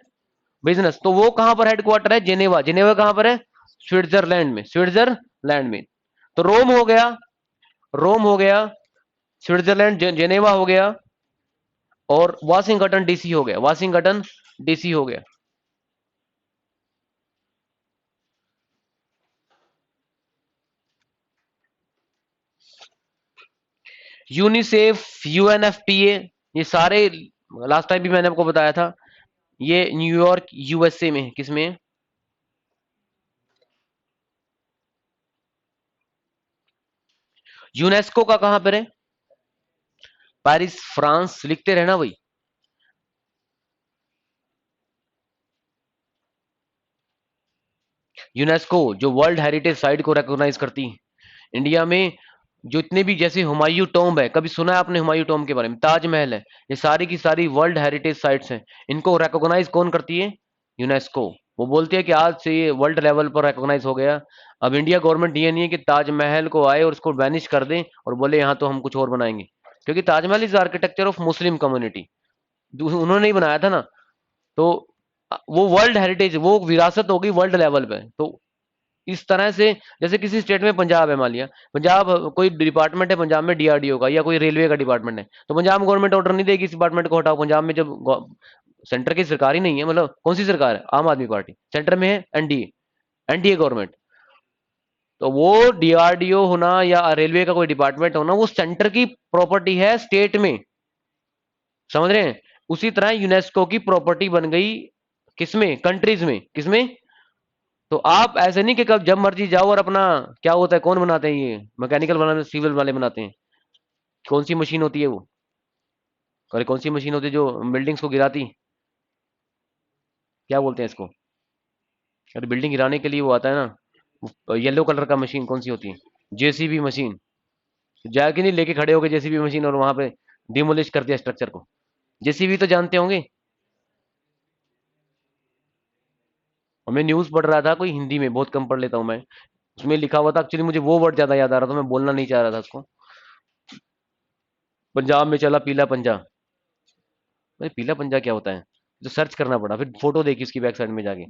बिजनेस। तो वो कहां पर हेडक्वार्टर है? जेनेवा। जेनेवा कहां पर है? स्विट्जरलैंड में, स्विट्जरलैंड में। तो रोम हो गया, रोम हो गया, स्विट्जरलैंड जेनेवा हो गया, और वाशिंगटन डीसी हो गया, वाशिंगटन डीसी हो गया। यूनिसेफ, UNFPA, ये सारे लास्ट टाइम भी मैंने आपको बताया था, ये न्यूयॉर्क USA में है। किसमें है? यूनेस्को का कहां पर है? Paris, France. लिखते रहना भाई। यूनेस्को जो वर्ल्ड हेरिटेज साइट को रिकॉग्नाइज करती है। इंडिया में जितने भी, जैसे हुमायूं टॉम्ब है, कभी सुना है आपने हुमायूं टॉम्ब के बारे में? ताजमहल है, ये सारी की सारी वर्ल्ड हेरिटेज साइट्स हैं। इनको रिकॉग्नाइज कौन करती है? यूनेस्को। वो बोलती है कि आज से ये वर्ल्ड लेवल पर रिकॉग्नाइज हो गया। अब इंडिया गवर्नमेंट ये नहीं है कि ताजमहल को आए और उसको बैनिश कर दें और बोले यहाँ तो हम कुछ और बनाएंगे, क्योंकि Taj Mahal is architecture of Muslim community, उन्होंने ही बनाया था ना। तो वो वर्ल्ड हेरिटेज, वो विरासत होगी वर्ल्ड लेवल पे। तो इस तरह से, जैसे किसी स्टेट में पंजाब है, मान लिया पंजाब, कोई डिपार्टमेंट है पंजाब में DRDO का, या कोई रेलवे का डिपार्टमेंट है, तो पंजाब गवर्नमेंट ऑर्डर नहीं देगी इस डिपार्टमेंट को हटाओ। पंजाब में जब सेंटर की सरकार ही नहीं है, मतलब कौन सी सरकार है? आम आदमी पार्टी। सेंटर में है एनडीए गवर्नमेंट। तो वो DRDO होना या रेलवे का कोई डिपार्टमेंट होना, वो सेंटर की प्रॉपर्टी है स्टेट में। समझ रहे हैं? उसी तरह यूनेस्को की प्रॉपर्टी बन गई किसमें? कंट्रीज में। किसमें? तो आप ऐसे नहीं कि कब जब मर्जी जाओ और अपना, क्या होता है, कौन बनाते हैं ये मैकेनिकल बनाते, सिविल वाले बनाते हैं। कौन सी मशीन होती है वो? अरे कौन सी मशीन होती है जो बिल्डिंग्स को गिराती? क्या बोलते हैं इसको? अरे बिल्डिंग गिराने के लिए वो आता है ना, येलो कलर का मशीन, कौन सी होती है? JCB machine. जाके नहीं लेके खड़े हो गए JCB मशीन और वहां पे डिमोलिश कर दिया स्ट्रक्चर को। JCB तो जानते होंगे। और मैं न्यूज पढ़ रहा था कोई, हिंदी में बहुत कम पढ़ लेता हूँ मैं, उसमें लिखा हुआ था, एक्चुअली मुझे वो वर्ड ज्यादा याद आ रहा था, मैं बोलना नहीं चाह रहा था उसको। पंजाब में चला पीला पंजा। भाई पीला पंजा क्या होता है? तो सर्च करना पड़ा, फिर फोटो देखी उसकी बैक साइड में जाके।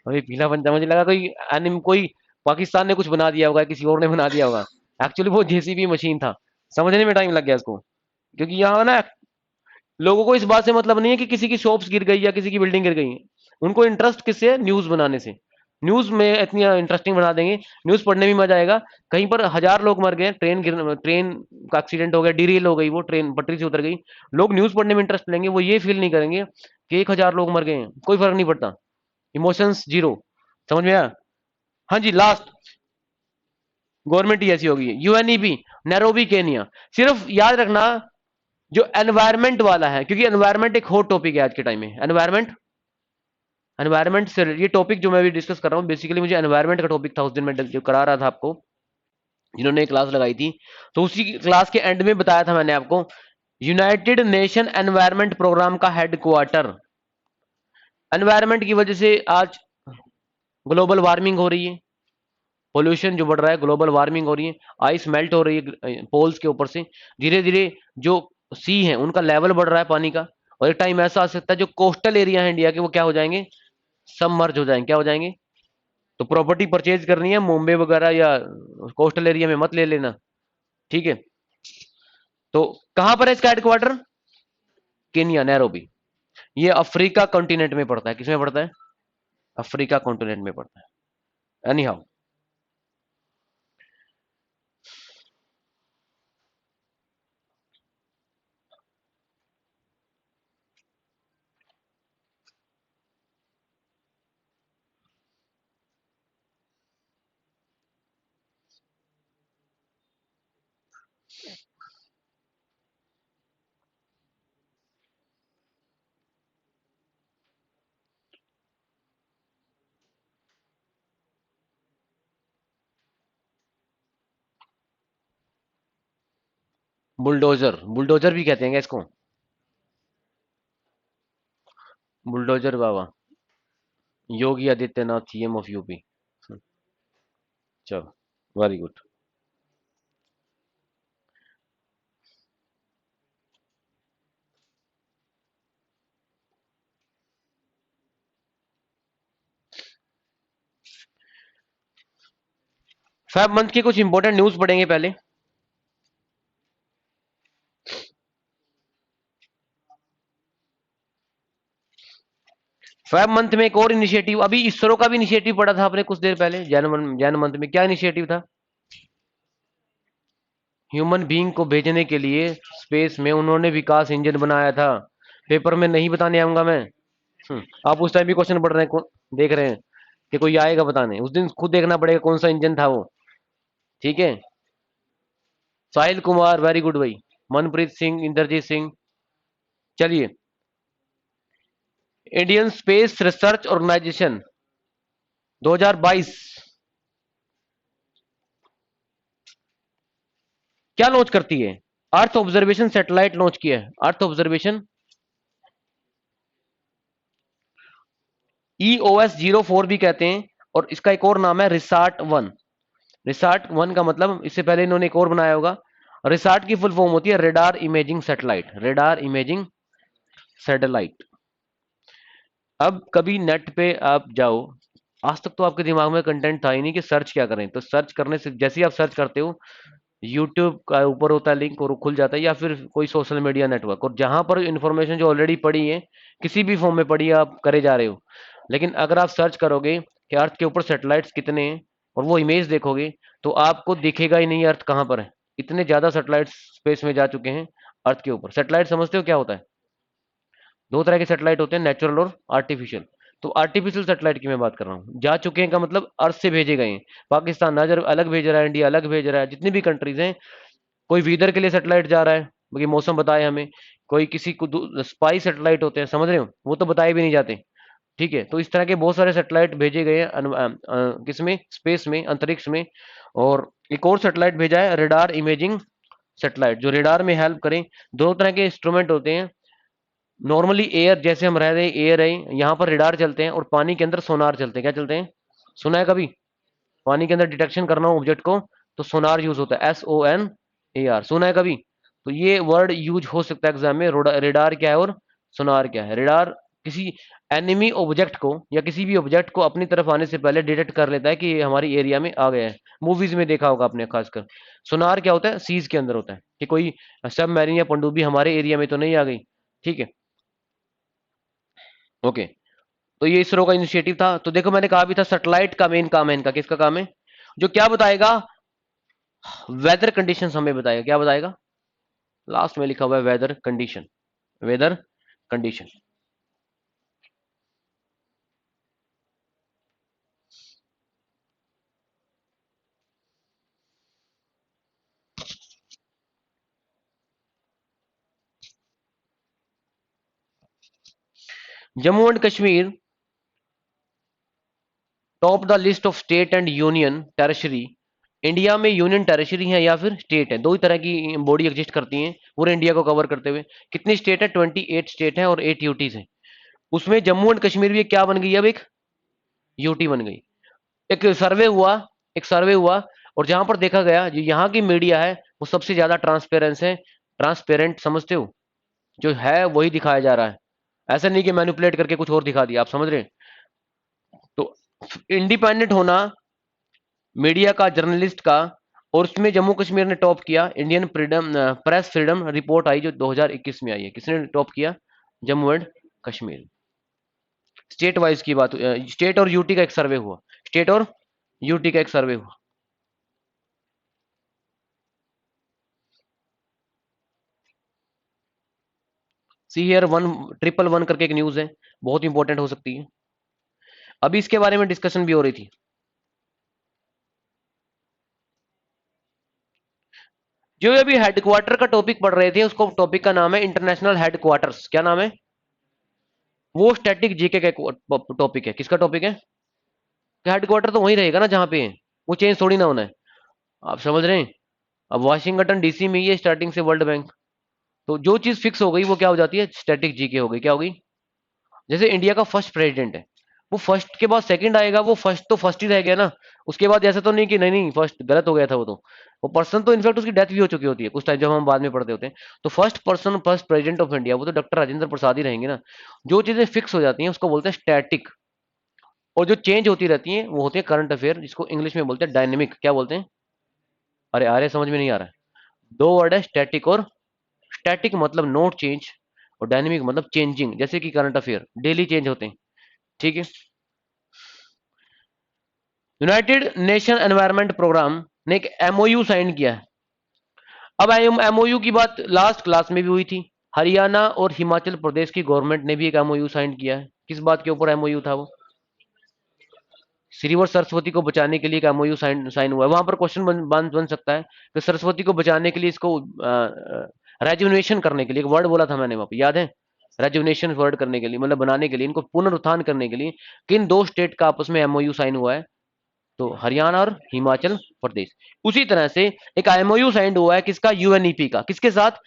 अभी पीला पंजा मुझे लगा कोई कोई पाकिस्तान ने कुछ बना दिया होगा, किसी और ने बना दिया होगा। एक्चुअली वो जेसीबी मशीन था। समझने में टाइम लग गया उसको, क्योंकि यहाँ ना लोगों को इस बात से मतलब नहीं है कि किसी की शॉप्स गिर गई या किसी की बिल्डिंग गिर गई है। उनको इंटरेस्ट किससे है? न्यूज बनाने से। न्यूज में इतनी इंटरेस्टिंग बना देंगे, न्यूज पढ़ने में मजा आएगा। कहीं पर 1000 लोग मर गए, ट्रेन का एक्सीडेंट हो गया, डिरेल हो गई, वो ट्रेन पटरी से उतर गई, लोग न्यूज पढ़ने में इंटरेस्ट लेंगे, वो ये फील नहीं करेंगे कि 1000 लोग मर गए हैं, कोई फर्क नहीं पड़ता। Emotions zero. समझ में आया? हाँ जी, लास्ट। गवर्नमेंट ही ऐसी होगी। UNEP, Nairobi Kenya. सिर्फ याद रखना, जो एनवायरमेंट वाला है, क्योंकि एनवायरमेंट एक हॉट टॉपिक है आज के टाइम में। एनवायरमेंट, एनवायरमेंट से ये टॉपिक जो मैं अभी डिस्कस कर रहा हूँ, बेसिकली मुझे एनवायरमेंट का टॉपिक था उस दिन मैं जो करा रहा था आपको, जिन्होंने क्लास लगाई थी। तो उसी क्लास के एंड में बताया था मैंने आपको, यूनाइटेड नेशन एनवायरमेंट प्रोग्राम का हेडक्वार्टर। एनवायरमेंट की वजह से आज ग्लोबल वार्मिंग हो रही है, पोल्यूशन जो बढ़ रहा है, ग्लोबल वार्मिंग हो रही है, आइस मेल्ट हो रही है पोल्स के ऊपर से, धीरे धीरे जो सी है उनका लेवल बढ़ रहा है पानी का। और एक टाइम ऐसा आ सकता है जो कोस्टल एरिया है इंडिया के, वो क्या हो जाएंगे? सबमर्ज हो जाएंगे। क्या हो जाएंगे? तो प्रॉपर्टी परचेज करनी है मुंबई वगैरह या कोस्टल एरिया में मत ले लेना, ठीक है? तो कहां पर है इसका हेडक्वार्टर? Kenya, Nairobi. ये अफ्रीका कॉन्टिनेंट में पड़ता है। किसमें पड़ता है? अफ्रीका कॉन्टिनेंट में पड़ता है। एनी हाउ, बुलडोजर, बुलडोजर भी कहते हैं क्या इसको? Bulldozer Baba, Yogi Adityanath, CM of UP. चलो, वेरी गुड। फेब मंथ की कुछ इंपॉर्टेंट न्यूज पढ़ेंगे पहले। फेब मंथ में एक और इनिशिएटिव, अभी इसरो का भी इनिशिएटिव पड़ा था आपने कुछ देर पहले, जैन मंथ में क्या इनिशिएटिव था? ह्यूमन बीइंग को भेजने के लिए स्पेस में उन्होंने विकास इंजन बनाया था। पेपर में नहीं बताने आऊंगा मैं। आप उस टाइम भी क्वेश्चन पढ़ रहे हैं, देख रहे हैं कि कोई आएगा बताने, उस दिन खुद देखना पड़ेगा कौन सा इंजन था वो। ठीक है? साहिल कुमार, वेरी गुड भाई। मनप्रीत सिंह, इंद्रजीत सिंह। चलिए, इंडियन स्पेस रिसर्च ऑर्गेनाइजेशन 2022 क्या लॉन्च करती है? अर्थ ऑब्जर्वेशन सैटेलाइट लॉन्च किया है। अर्थ ऑब्जर्वेशन EOS-04 भी कहते हैं, और इसका एक और नाम है रिसार्ट 1। रिसार्ट 1 का मतलब, इससे पहले इन्होंने एक और बनाया होगा। रिसार्ट की फुल फॉर्म होती है radar imaging satellite. Radar imaging satellite. अब कभी नेट पे आप जाओ, आज तक तो आपके दिमाग में कंटेंट था ही नहीं कि सर्च क्या करें, तो सर्च करने से जैसे ही आप सर्च करते हो, यूट्यूब का ऊपर होता है लिंक और वो खुल जाता है, या फिर कोई सोशल मीडिया नेटवर्क, और जहां पर इंफॉर्मेशन जो ऑलरेडी पड़ी है, किसी भी फॉर्म में पड़ी है, आप करे जा रहे हो। लेकिन अगर आप सर्च करोगे कि अर्थ के ऊपर सैटेलाइट्स कितने हैं, और वो इमेज देखोगे, तो आपको दिखेगा ही नहीं अर्थ कहाँ पर है। इतने ज्यादा सैटेलाइट्स स्पेस में जा चुके हैं अर्थ के ऊपर। सैटेलाइट समझते हो क्या होता है? दो तरह के सैटेलाइट होते हैं, नेचुरल और आर्टिफिशियल। तो आर्टिफिशियल सैटेलाइट की मैं बात कर रहा हूँ। जा चुके हैं का मतलब अर्थ से भेजे गए हैं। पाकिस्तान नजर अलग भेज रहा है, इंडिया अलग भेज रहा है, जितनी भी कंट्रीज हैं। कोई वेदर के लिए सैटेलाइट जा रहा है कि मौसम बताए हमें। कोई किसी को स्पाई सैटेलाइट होते हैं, समझ रहे हो, वो तो बताए भी नहीं जाते। ठीक है? तो इस तरह के बहुत सारे सैटेलाइट भेजे गए हैं किसमें? स्पेस में, अंतरिक्ष में। और एक और सैटेलाइट भेजा है रेडार इमेजिंग सैटेलाइट, जो रेडार में हेल्प करें। दो तरह के इंस्ट्रूमेंट होते हैं। नॉर्मली एयर, जैसे हम रह रहे हैं, एयर है, यहाँ पर रेडार चलते हैं, और पानी के अंदर सोनार चलते हैं। क्या चलते हैं? सुना है कभी? पानी के अंदर डिटेक्शन करना हो ऑब्जेक्ट को, तो सोनार यूज होता है, SONAR। सुना है कभी? तो ये वर्ड यूज हो सकता है एग्जाम में। रेडार क्या है और सोनार क्या है? रेडार किसी एनिमी ऑब्जेक्ट को या किसी भी ऑब्जेक्ट को अपनी तरफ आने से पहले डिटेक्ट कर लेता है कि ये हमारी एरिया में आ गया है। मूवीज में देखा होगा आपने खासकर। सोनार क्या होता है? सीज के अंदर होता है कि कोई सबमरीन या पनडुब्बी हमारे एरिया में तो नहीं आ गई। ठीक है, ओके। तो ये इसरो का इनिशिएटिव था। तो देखो मैंने कहा भी था सैटेलाइट का मेन काम है इनका, किसका काम है? जो क्या बताएगा? वेदर कंडीशंस हमें बताएगा। क्या बताएगा? लास्ट में लिखा हुआ है weather condition. Weather condition. Jammu and Kashmir top the list of state and union territory. India में यूनियन टेरिटरी है या फिर स्टेट है, दो ही तरह की बॉडी एग्जिस्ट करती हैं पूरे इंडिया को कवर करते हुए। कितनी स्टेट है? 28 स्टेट है और 8 यूटीज है। उसमें जम्मू एंड कश्मीर भी क्या बन गई? अब एक यूटी बन गई। एक सर्वे हुआ, एक सर्वे हुआ, और जहां पर देखा गया जो यहाँ की मीडिया है वो सबसे ज्यादा ट्रांसपेरेंस है। ट्रांसपेरेंट समझते हो? जो है वही दिखाया जा रहा है, ऐसा नहीं कि मैनिपुलेट करके कुछ और दिखा दिया। आप समझ रहे हैं? तो इंडिपेंडेंट होना मीडिया का, जर्नलिस्ट का, और उसमें जम्मू कश्मीर ने टॉप किया। Indian freedom press freedom report आई जो 2021 में आई है। किसने टॉप किया? Jammu and Kashmir. State wise की बात, स्टेट और यूटी का एक सर्वे हुआ। स्टेट और यूटी का एक सर्वे हुआ। सी हियर 1111 करके एक न्यूज है, बहुत इंपॉर्टेंट हो सकती है। अभी इसके बारे में डिस्कशन भी हो रही थी। जो अभी हेडक्वार्टर का टॉपिक पढ़ रहे थे, उसको टॉपिक का नाम है इंटरनेशनल हेडक्वार्टर्स। क्या नाम है? वो स्टैटिक जीके का टॉपिक है। किसका टॉपिक है? हेडक्वार्टर तो वहीं रहेगा ना जहां पे है, वो चेंज थोड़ी ना होना है। आप समझ रहे हैं? अब वाशिंगटन डीसी में ही है स्टार्टिंग से वर्ल्ड बैंक। तो जो चीज फिक्स हो गई वो क्या हो जाती है? स्टैटिक जीके हो गई। क्या हो गई? जैसे इंडिया का फर्स्ट प्रेसिडेंट है, वो फर्स्ट के बाद सेकंड आएगा, वो फर्स्ट तो फर्स्ट ही रह गया ना। उसके बाद ऐसा तो नहीं कि नहीं नहीं फर्स्ट गलत हो गया था। वो पर्सन तो इनफैक्ट उसकी डेथ भी हो चुकी होती है कुछ टाइम, जब हम बाद में पढ़ते होते हैं। तो first person, first president of India, वो तो डॉक्टर राजेंद्र प्रसाद ही रहेंगे ना। जो चीजें फिक्स हो जाती हैं उसको बोलते हैं स्टैटिक, और जो चेंज होती रहती हैं वो होती है करंट अफेयर, जिसको इंग्लिश में बोलते हैं डायनेमिक। क्या बोलते हैं? अरे अरे समझ में नहीं आ रहा है? दो वर्ड है स्टैटिक और, स्टैटिक मतलब नोट चेंज, और डायनेमिक मतलब चेंजिंग, जैसे कि करंट अफेयर डेली चेंज होते हैं। ठीक है। यूनाइटेड नेशन एनवायरनमेंट प्रोग्राम ने एक एमओयू साइन किया है। अब एमओयू की बात लास्ट क्लास में भी हुई थी। हरियाणा और हिमाचल प्रदेश की गवर्नमेंट ने भी एक एमओयू साइन किया है। किस बात के ऊपर एमओयू था वो? श्रीवर सरस्वती को बचाने के लिए एक एमओयू साइन साइन हुआ है। वहां पर क्वेश्चन बन सकता है कि सरस्वती को बचाने के लिए इसको रेजुनेशन करने के लिए, एक वर्ड बोला था मैंने वहां पर, याद है? रेजुनेशन वर्ड करने के लिए मतलब बनाने के लिए, इनको पुनरुत्थान करने के लिए किन दो स्टेट का आपस में एमओयू साइन हुआ है? तो हरियाणा और हिमाचल प्रदेश। उसी तरह से एक एमओयू साइन हुआ है किसका? यूएनईपी का। किसके साथ?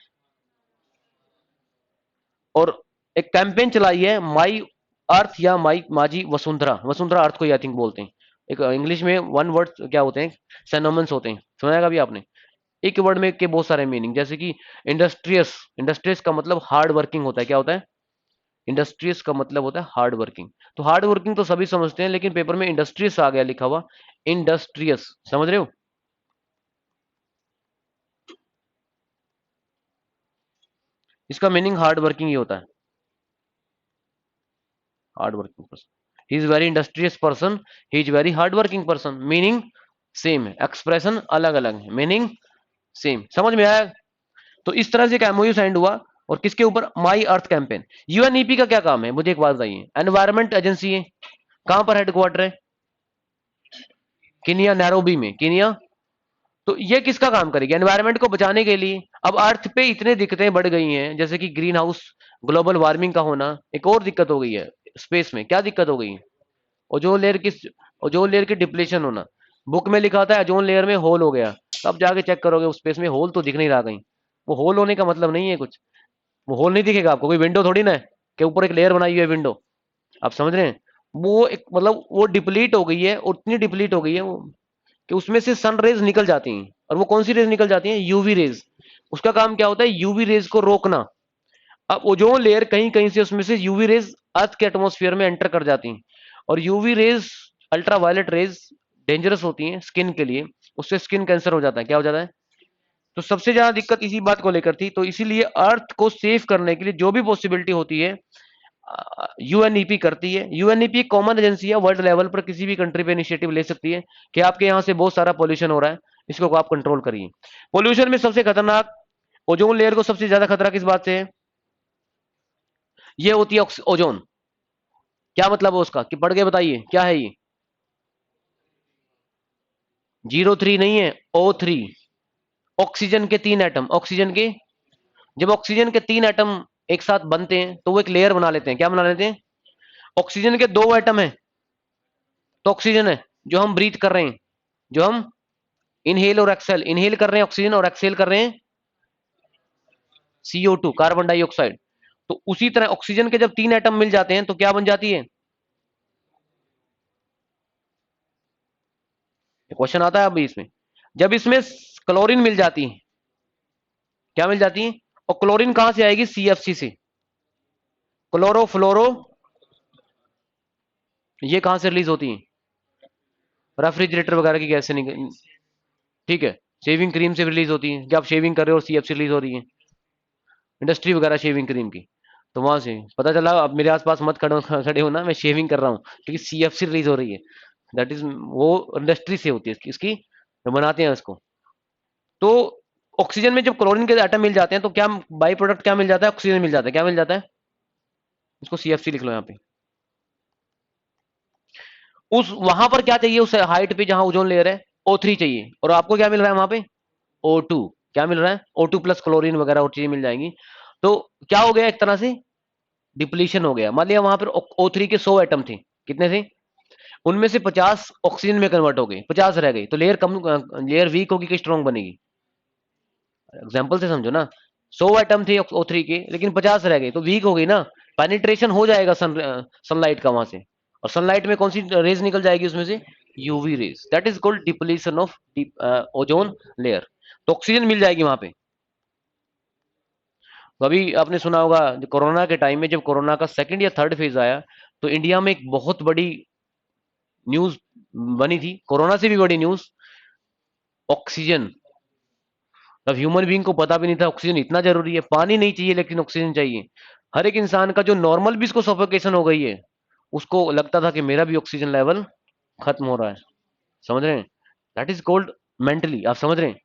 और एक कैंपेन चलाई है माई अर्थ या माई माजी वसुंधरा। वसुंधरा अर्थ को आई थिंक बोलते हैं। एक इंग्लिश में वन वर्ड क्या होते हैं? सिनोनिम्स होते हैं। सुना भी आपने? एक वर्ड में के बहुत सारे मीनिंग, जैसे कि इंडस्ट्रियस। इंडस्ट्रियस का मतलब हार्ड वर्किंग होता है। क्या होता है? इंडस्ट्रियस का मतलब होता है हार्ड वर्किंग। तो हार्ड वर्किंग तो सभी समझते हैं, लेकिन पेपर में इंडस्ट्रियस आ गया लिखा हुआ। इंडस्ट्रियस, समझ रहे हो? इसका मीनिंग हार्ड वर्किंग ही होता है। Hard working person, he is very industrious person, he is very hard working person. Meaning same है, एक्सप्रेशन अलग अलग है, मीनिंग सेम। समझ में आया? तो इस तरह से एक एमओयू साइन हुआ। और किसके ऊपर? माई अर्थ कैंपेन। यूएनईपी का क्या काम है मुझे एक बात बताइए? एनवायरमेंट एजेंसी है। कहां पर हेडक्वार्टर है? किनिया, नैरोबी में, किनिया। तो ये किसका काम करेगी? एनवायरमेंट को बचाने के लिए। अब अर्थ पे इतने दिक्कतें बढ़ गई हैं, जैसे कि ग्रीन हाउस, ग्लोबल वार्मिंग का होना। एक और दिक्कत हो गई है स्पेस में। क्या दिक्कत हो गई है? ओजोन लेयर की, ओजोन लेयर की डिप्लीशन होना। बुक में लिखा था ओजोन लेयर में होल हो गया, तब जाके चेक करोगे उस स्पेस में होल तो दिख नहीं रहा कहीं। वो होल होने का मतलब नहीं है कुछ, वो होल नहीं दिखेगा आपको। कोई विंडो थोड़ी ना है कि ऊपर एक लेयर बनाई हुई है विंडो। आप समझ रहे हैं? वो एक मतलब वो डिप्लीट हो गई है, उतनी डिप्लीट हो गई है वो कि उसमें से सन रेज निकल जाती हैं। और वो कौन सी रेज निकल जाती हैं? UV rays. उसका काम क्या होता है, यूवी रेज को रोकना। अब ओजोन लेयर कहीं कहीं से उसमें से यूवी रेज अर्थ के एटमॉस्फेयर में एंटर कर जाती हैं, और UV rays, ultraviolet rays dangerous होती हैं स्किन के लिए, उससे स्किन कैंसर हो जाता है। क्या हो जाता है? तो सबसे ज्यादा दिक्कत इसी बात को लेकर थी। तो इसीलिए अर्थ को सेव करने के लिए जो भी पॉसिबिलिटी होती है यूएनईपी करती है। यूएनईपी एक कॉमन एजेंसी है, वर्ल्ड लेवल पर किसी भी कंट्री पे इनिशिएटिव ले सकती है कि आपके यहाँ से बहुत सारा पोल्यूशन हो रहा है, इसको आप कंट्रोल करिए। पोल्यूशन में सबसे खतरनाक, ओजोन लेयर को सबसे ज्यादा खतरा किस बात से है? ये होती है ओजोन। क्या मतलब है उसका, कि पढ़ के बताइए क्या है ये? 03 नहीं है, O3। ऑक्सीजन के 3 एटम, ऑक्सीजन के, जब ऑक्सीजन के 3 एटम एक साथ बनते हैं तो वो एक लेयर बना लेते हैं। क्या बना लेते हैं? ऑक्सीजन के 2 एटम है तो ऑक्सीजन है जो हम ब्रीथ कर रहे हैं, जो हम इनहेल और एक्सेल, इनहेल कर रहे हैं ऑक्सीजन और एक्सेल कर रहे हैं CO2, कार्बन डाइऑक्साइड। तो उसी तरह ऑक्सीजन के जब 3 एटम मिल जाते हैं तो क्या बन जाती है? क्वेश्चन आता है अभी इसमें। जब इसमें क्लोरीन मिल जाती है, क्या मिल जाती है? और क्लोरीन कहां से आएगी? CFC से। क्लोरो फ्लोरो, ये कहां से रिलीज होती है? रेफ्रिजरेटर वगैरह की गैस से निकल, ठीक है। शेविंग क्रीम से रिलीज होती है, जब आप शेविंग कर रहे हो CFC रिलीज हो रही है, इंडस्ट्री वगैरह शेविंग क्रीम की। तो वहां से पता चला, अब मेरे आसपास मत खड़े हो ना, मैं शेविंग कर रहा हूँ क्योंकि CFC रिलीज हो रही है। दैट इज, वो इंडस्ट्री से होती है इसकी, तो बनाते हैं उसको। तो ऑक्सीजन में जब क्लोरीन के एटम मिल जाते हैं तो क्या बाई प्रोडक्ट क्या मिल जाता है? ऑक्सीजन मिल जाता है। क्या मिल जाता है? इसको CFC लिख लो यहाँ पे। उस वहां पर क्या चाहिए, उस हाइट पे जहां ओजोन लेयर है? O3 चाहिए, और आपको क्या मिल रहा है वहां पे? O2। क्या मिल रहा है? O2 प्लस क्लोरीन वगैरह और चीजें मिल जाएंगी। तो क्या हो गया, एक तरह से डिप्लीशन हो गया। मान लिया वहां पर O3 के 100 एटम थे, कितने थे? उनमें से 50 ऑक्सीजन में कन्वर्ट हो गई, 50 रह गई, तो लेयर कम, लेयर वीक होगी कि स्ट्रॉन्ग बनेगी? एग्जाम्पल से समझो ना, 100 एटम थे O3 के, लेकिन 50 रह गए तो वीक हो गई ना। पेनिट्रेशन हो जाएगा सनलाइट का वहां से, और सनलाइट में कौन सी रेज निकल जाएगी उसमें से? UV rays. That is called depletion of ozone layer. तो ऑक्सीजन मिल जाएगी वहां पे। तो अभी आपने सुना होगा कोरोना के टाइम में, जब कोरोना का सेकंड या थर्ड फेज आया, तो इंडिया में एक बहुत बड़ी न्यूज बनी थी, कोरोना से भी बड़ी न्यूज, ऑक्सीजन। अब ह्यूमन बीइंग को पता भी नहीं था ऑक्सीजन इतना जरूरी है। पानी नहीं चाहिए लेकिन ऑक्सीजन चाहिए। हर एक इंसान का जो नॉर्मल भी इसको सफोकेशन हो गई है, उसको लगता था कि मेरा भी ऑक्सीजन लेवल खत्म हो रहा है। समझ रहे हैं? दैट इज कोल्ड मेंटली, आप समझ रहे हैं?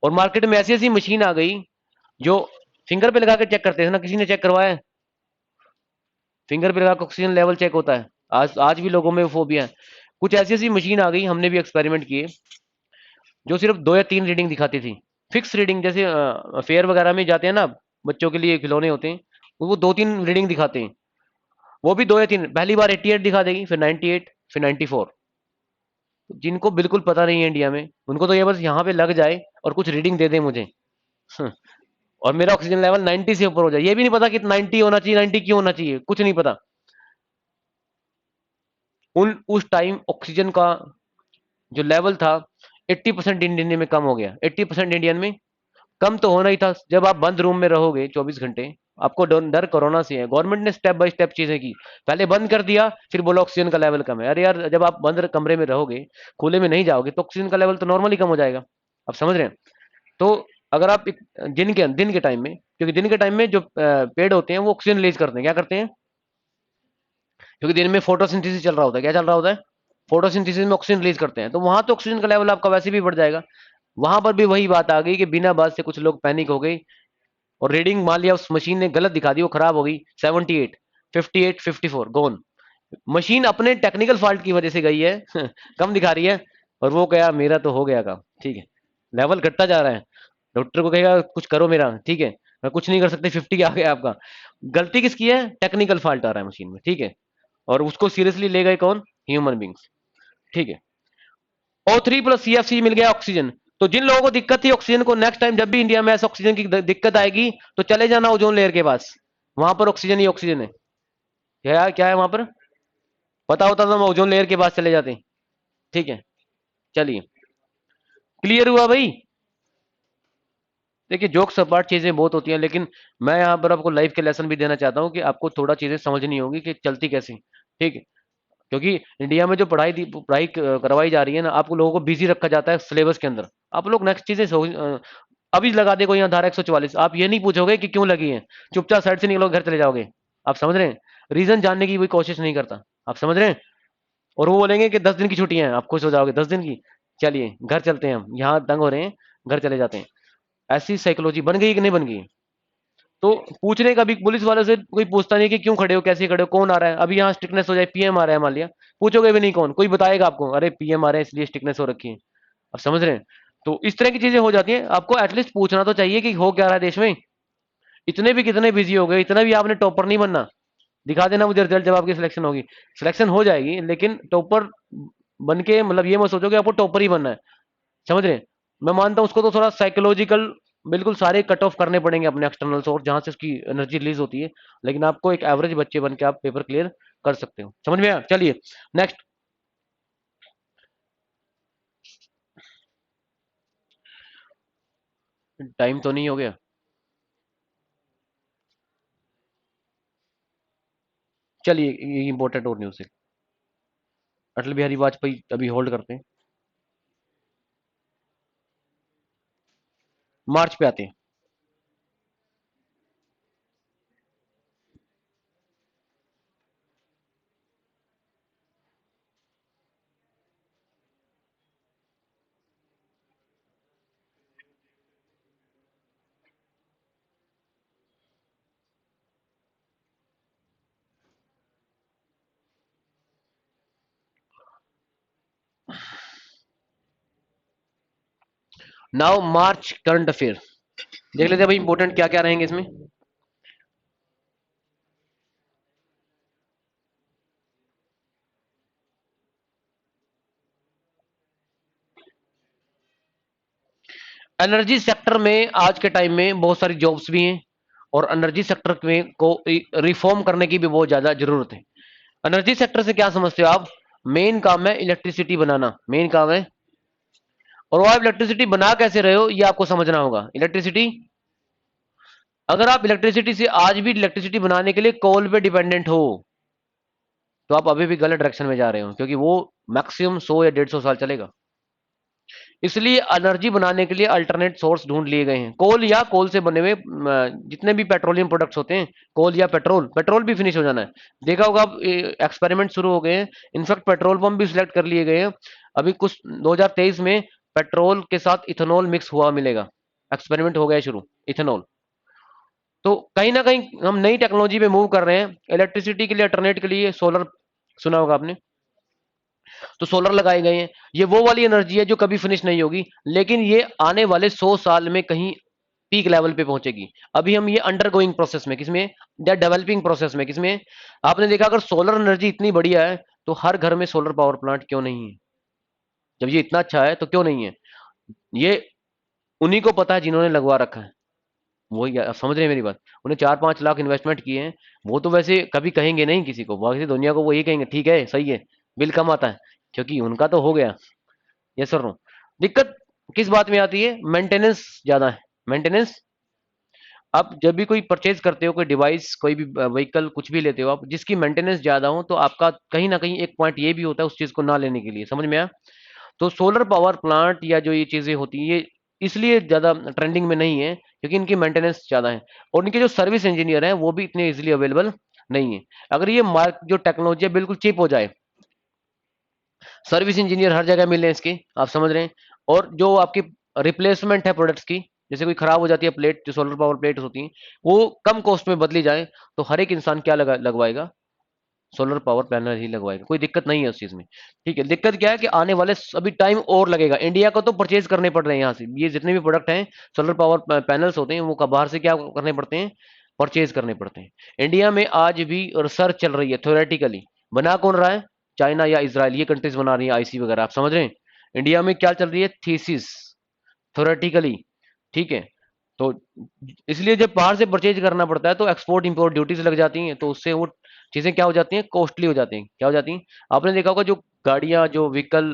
और मार्केट में ऐसी ऐसी मशीन आ गई जो फिंगर पे लगा के चेक करते हैं ना, किसी ने चेक करवाया है? फिंगर पे लगा के ऑक्सीजन लेवल चेक होता है। आज आज भी लोगों में फोबिया है। कुछ ऐसी ऐसी मशीन आ गई, हमने भी एक्सपेरिमेंट किए, जो सिर्फ 2 या 3 रीडिंग दिखाती थी। फिक्स रीडिंग, जैसे फेयर वगैरह में जाते हैं ना, बच्चों के लिए खिलौने होते हैं, वो 2-3 रीडिंग दिखाते हैं। वो भी 2 या 3, पहली बार 88 दिखा देगी, फिर 98, फिर 94। जिनको बिल्कुल पता नहीं है इंडिया में, उनको तो ये बस यहाँ पे लग जाए और कुछ रीडिंग दे दे मुझे और मेरा ऑक्सीजन लेवल 90 से ऊपर हो जाए। ये भी नहीं पता कि 90 होना चाहिए, 90 क्यों होना चाहिए, कुछ नहीं पता। उस टाइम ऑक्सीजन का जो लेवल था, 80% इंडियन में कम हो गया। 80% इंडियन में कम तो होना ही था। जब आप बंद रूम में रहोगे 24 घंटे, आपको डर कोरोना से है। गवर्नमेंट ने स्टेप बाय स्टेप चीजें की, पहले बंद कर दिया, फिर बोला ऑक्सीजन का लेवल कम है। अरे यार, जब आप बंद कमरे में रहोगे, खुले में नहीं जाओगे, तो ऑक्सीजन का लेवल तो नॉर्मली कम हो जाएगा। आप समझ रहे हैं? तो अगर आप दिन के टाइम में, क्योंकि दिन के टाइम में जो पेड़ होते हैं वो ऑक्सीजन रिलीज करते हैं। क्या करते हैं? क्योंकि दिन में फोटोसिंथेसिस चल रहा होता है। क्या चल रहा होता है? फोटोसिंथेसिस में ऑक्सीजन रिलीज करते हैं, तो वहां तो ऑक्सीजन का लेवल आपका वैसे भी बढ़ जाएगा। वहां पर भी वही बात आ गई कि बिना बात से कुछ लोग पैनिक हो गए, और रीडिंग मान लिया उस मशीन ने गलत दिखा दी, वो खराब हो गई। 78, 58, 54 गोन। मशीन अपने टेक्निकल फॉल्ट की वजह से गई है कम दिखा रही है, और वो कहा मेरा तो हो गया काम, ठीक है, लेवल घटता जा रहा है। डॉक्टर को कहेगा कुछ करो मेरा, ठीक है, मैं कुछ नहीं कर सकते, 50 आ गया आपका। गलती किसकी है? टेक्निकल फॉल्ट आ रहा है मशीन में, ठीक है। और उसको सीरियसली ले गए कौन? ह्यूमन बींग्स, ठीक है। O3 प्लस CFC मिल गया ऑक्सीजन। तो जिन लोगों को दिक्कत थी ऑक्सीजन को, नेक्स्ट टाइम जब भी इंडिया में ऐसा ऑक्सीजन की दिक्कत आएगी, तो चले जाना ओजोन लेयर के पास। वहां पर ऑक्सीजन ही ऑक्सीजन है। क्या है वहां पर? पता होता तो हम ओजोन लेयर के पास चले जाते। ठीक है, चलिए, क्लियर हुआ भाई? देखिए जोक सपाट चीजें बहुत होती हैं, लेकिन मैं यहाँ पर आपको लाइफ के लेसन भी देना चाहता हूँ कि आपको थोड़ा चीजें समझनी होगी कि चलती कैसे, ठीक है। क्योंकि इंडिया में जो पढ़ाई करवाई जा रही है ना, आपको लोगों को बिजी रखा जाता है सिलेबस के अंदर। आप लोग नेक्स्ट चीजें अभी लगा दे कोई यहाँ धारा 144, आप ये नहीं पूछोगे कि क्यों लगी है, चुपचाप साइड से निकलोगे, घर चले जाओगे। आप समझ रहे हैं, रीजन जानने की कोई कोशिश नहीं करता। आप समझ रहे हैं। और वो बोलेंगे कि 10 दिन की छुट्टियां हैं, आप खुश हो जाओगे 10 दिन की, चलिए घर चलते हैं, हम यहाँ तंग हो रहे हैं, घर चले जाते हैं। ऐसी साइकोलॉजी बन गई कि नहीं बन गई। तो पूछने का भी पुलिस वाले से कोई पूछता नहीं कि क्यों खड़े हो, कैसे खड़े हो, कौन आ रहा है। अभी यहाँ स्ट्रिक्टनेस हो जाए, पीएम आ रहा है मान लिया, पूछोगे भी नहीं कौन, कोई बताएगा आपको, अरे पीएम आ रहे हैं इसलिए स्ट्रिक्टनेस हो रखी है। आप समझ रहे हैं। तो इस तरह की चीजें हो जाती हैं, आपको एटलीस्ट पूछना तो चाहिए कि हो क्या रहा है देश में। इतने भी कितने बिजी हो गए, इतना भी आपने टॉपर नहीं बनना। दिखा देना मुझे रिजल्ट जब आपकी सिलेक्शन होगी। सिलेक्शन हो जाएगी, लेकिन टॉपर बन के मतलब ये मत सोचो कि आपको टॉपर ही बनना है। समझ रहे हैं। मैं मानता हूँ उसको तो थोड़ा साइकोलॉजिकल बिल्कुल सारे कट ऑफ करने पड़ेंगे अपने एक्सटर्नल सोर्स जहां से उसकी एनर्जी रिलीज होती है। लेकिन आपको एक एवरेज बच्चे बन के आप पेपर क्लियर कर सकते हो। समझ में आया। चलिए नेक्स्ट। टाइम तो नहीं हो गया। चलिए ये इंपॉर्टेंट और न्यूज है। अटल बिहारी वाजपेयी अभी होल्ड करते हैं। मार्च पे आते हैं। नाउ मार्च करंट अफेयर देख लेते हैं भाई, इंपॉर्टेंट क्या क्या रहेंगे इसमें। एनर्जी सेक्टर में आज के टाइम में बहुत सारी जॉब्स भी हैं, और एनर्जी सेक्टर में को रिफॉर्म करने की भी बहुत ज्यादा जरूरत है। एनर्जी सेक्टर से क्या समझते हो आप। मेन काम है इलेक्ट्रिसिटी बनाना, मेन काम है। और वो आप इलेक्ट्रिसिटी बना कैसे रहे हो ये आपको समझना होगा। इलेक्ट्रिसिटी, अगर आप इलेक्ट्रिसिटी से आज भी इलेक्ट्रिसिटी बनाने के लिए कोल पे डिपेंडेंट हो, तो आप अभी भी गलत डायरेक्शन में जा रहे हो, क्योंकि वो मैक्सिमम 100 या 150 साल चलेगा। इसलिए एनर्जी बनाने के लिए अल्टरनेट सोर्स ढूंढ लिए गए हैं। कोल या कोल से बने हुए जितने भी पेट्रोलियम प्रोडक्ट्स होते हैं, कोल या पेट्रोल, पेट्रोल भी फिनिश हो जाना है। देखा होगा अब एक्सपेरिमेंट शुरू हो गए हैं। इनफैक्ट पेट्रोल पंप भी सिलेक्ट कर लिए गए हैं। अभी कुछ 2023 में पेट्रोल के साथ इथेनॉल मिक्स हुआ मिलेगा। एक्सपेरिमेंट हो गया शुरू, इथेनॉल। तो कहीं ना कहीं हम नई टेक्नोलॉजी पे मूव कर रहे हैं। इलेक्ट्रिसिटी के लिए अल्टरनेट के लिए सोलर, सुना होगा आपने, तो सोलर लगाए गए हैं। ये वो वाली एनर्जी है जो कभी फिनिश नहीं होगी, लेकिन ये आने वाले 100 साल में कहीं पीक लेवल पे पहुंचेगी। अभी हम ये अंडर गोइंग प्रोसेस में, किसमें, या डेवलपिंग प्रोसेस में, किसमें। आपने देखा अगर सोलर एनर्जी इतनी बढ़िया है, तो हर घर में सोलर पावर प्लांट क्यों नहीं है। जब ये इतना अच्छा है तो क्यों नहीं है। ये उन्हीं को पता है जिन्होंने लगवा रखा है। वही आप समझ रहे हैं मेरी बात। उन्हें 4-5 लाख इन्वेस्टमेंट किए हैं। वो तो वैसे कभी कहेंगे नहीं किसी को, बाकी दुनिया को वो ये कहेंगे ठीक है सही है, बिल कम आता है, क्योंकि उनका तो हो गया। Yes sir no. दिक्कत किस बात में आती है, मेंटेनेंस ज्यादा है। मेंटेनेंस, आप जब भी कोई परचेज करते हो, कोई डिवाइस, कोई भी व्हीकल, कुछ भी लेते हो आप, जिसकी मेंटेनेंस ज्यादा हो, तो आपका कहीं ना कहीं एक पॉइंट ये भी होता है उस चीज को ना लेने के लिए। समझ में आया। तो सोलर पावर प्लांट या जो ये चीजें होती हैं, ये इसलिए ज्यादा ट्रेंडिंग में नहीं है क्योंकि इनकी मेंटेनेंस ज्यादा है, और इनके जो सर्विस इंजीनियर हैं वो भी इतने इजीली अवेलेबल नहीं है। अगर ये मार्क जो टेक्नोलॉजी है बिल्कुल चिप हो जाए, सर्विस इंजीनियर हर जगह मिले इसके, आप समझ रहे हैं। और जो आपकी रिप्लेसमेंट है प्रोडक्ट्स की, जैसे कोई खराब हो जाती है प्लेट, जो सोलर पावर प्लेट होती हैं, वो कम कॉस्ट में बदली जाए, तो हर एक इंसान क्या लगवाएगा, सोलर पावर पैनल ही लगवाएगा। कोई दिक्कत नहीं है उस चीज में। ठीक है। दिक्कत क्या है कि आने वाले अभी टाइम और लगेगा। इंडिया को तो परचेज करने पड़ रहे हैं यहाँ से, ये जितने भी प्रोडक्ट हैं, सोलर पावर पैनल्स होते हैं, वो बाहर से क्या करने पड़ते हैं, परचेज करने पड़ते हैं। इंडिया में आज भी रिसर्च चल रही है थ्योरेटिकली। बना कौन रहा है, चाइना या इसराइल, ये कंट्रीज बना रही है आईसी वगैरह। आप समझ रहे हैं। इंडिया में क्या चल रही है, थीसिस, थ्योरेटिकली। ठीक है। तो इसलिए जब बाहर से परचेज करना पड़ता है तो एक्सपोर्ट इंपोर्ट ड्यूटीज लग जाती हैं, तो उससे वो चीजें क्या हो जाती हैं, कॉस्टली हो जाती हैं। क्या हो जाती हैं, आपने देखा होगा जो गाड़ियां, जो व्हीकल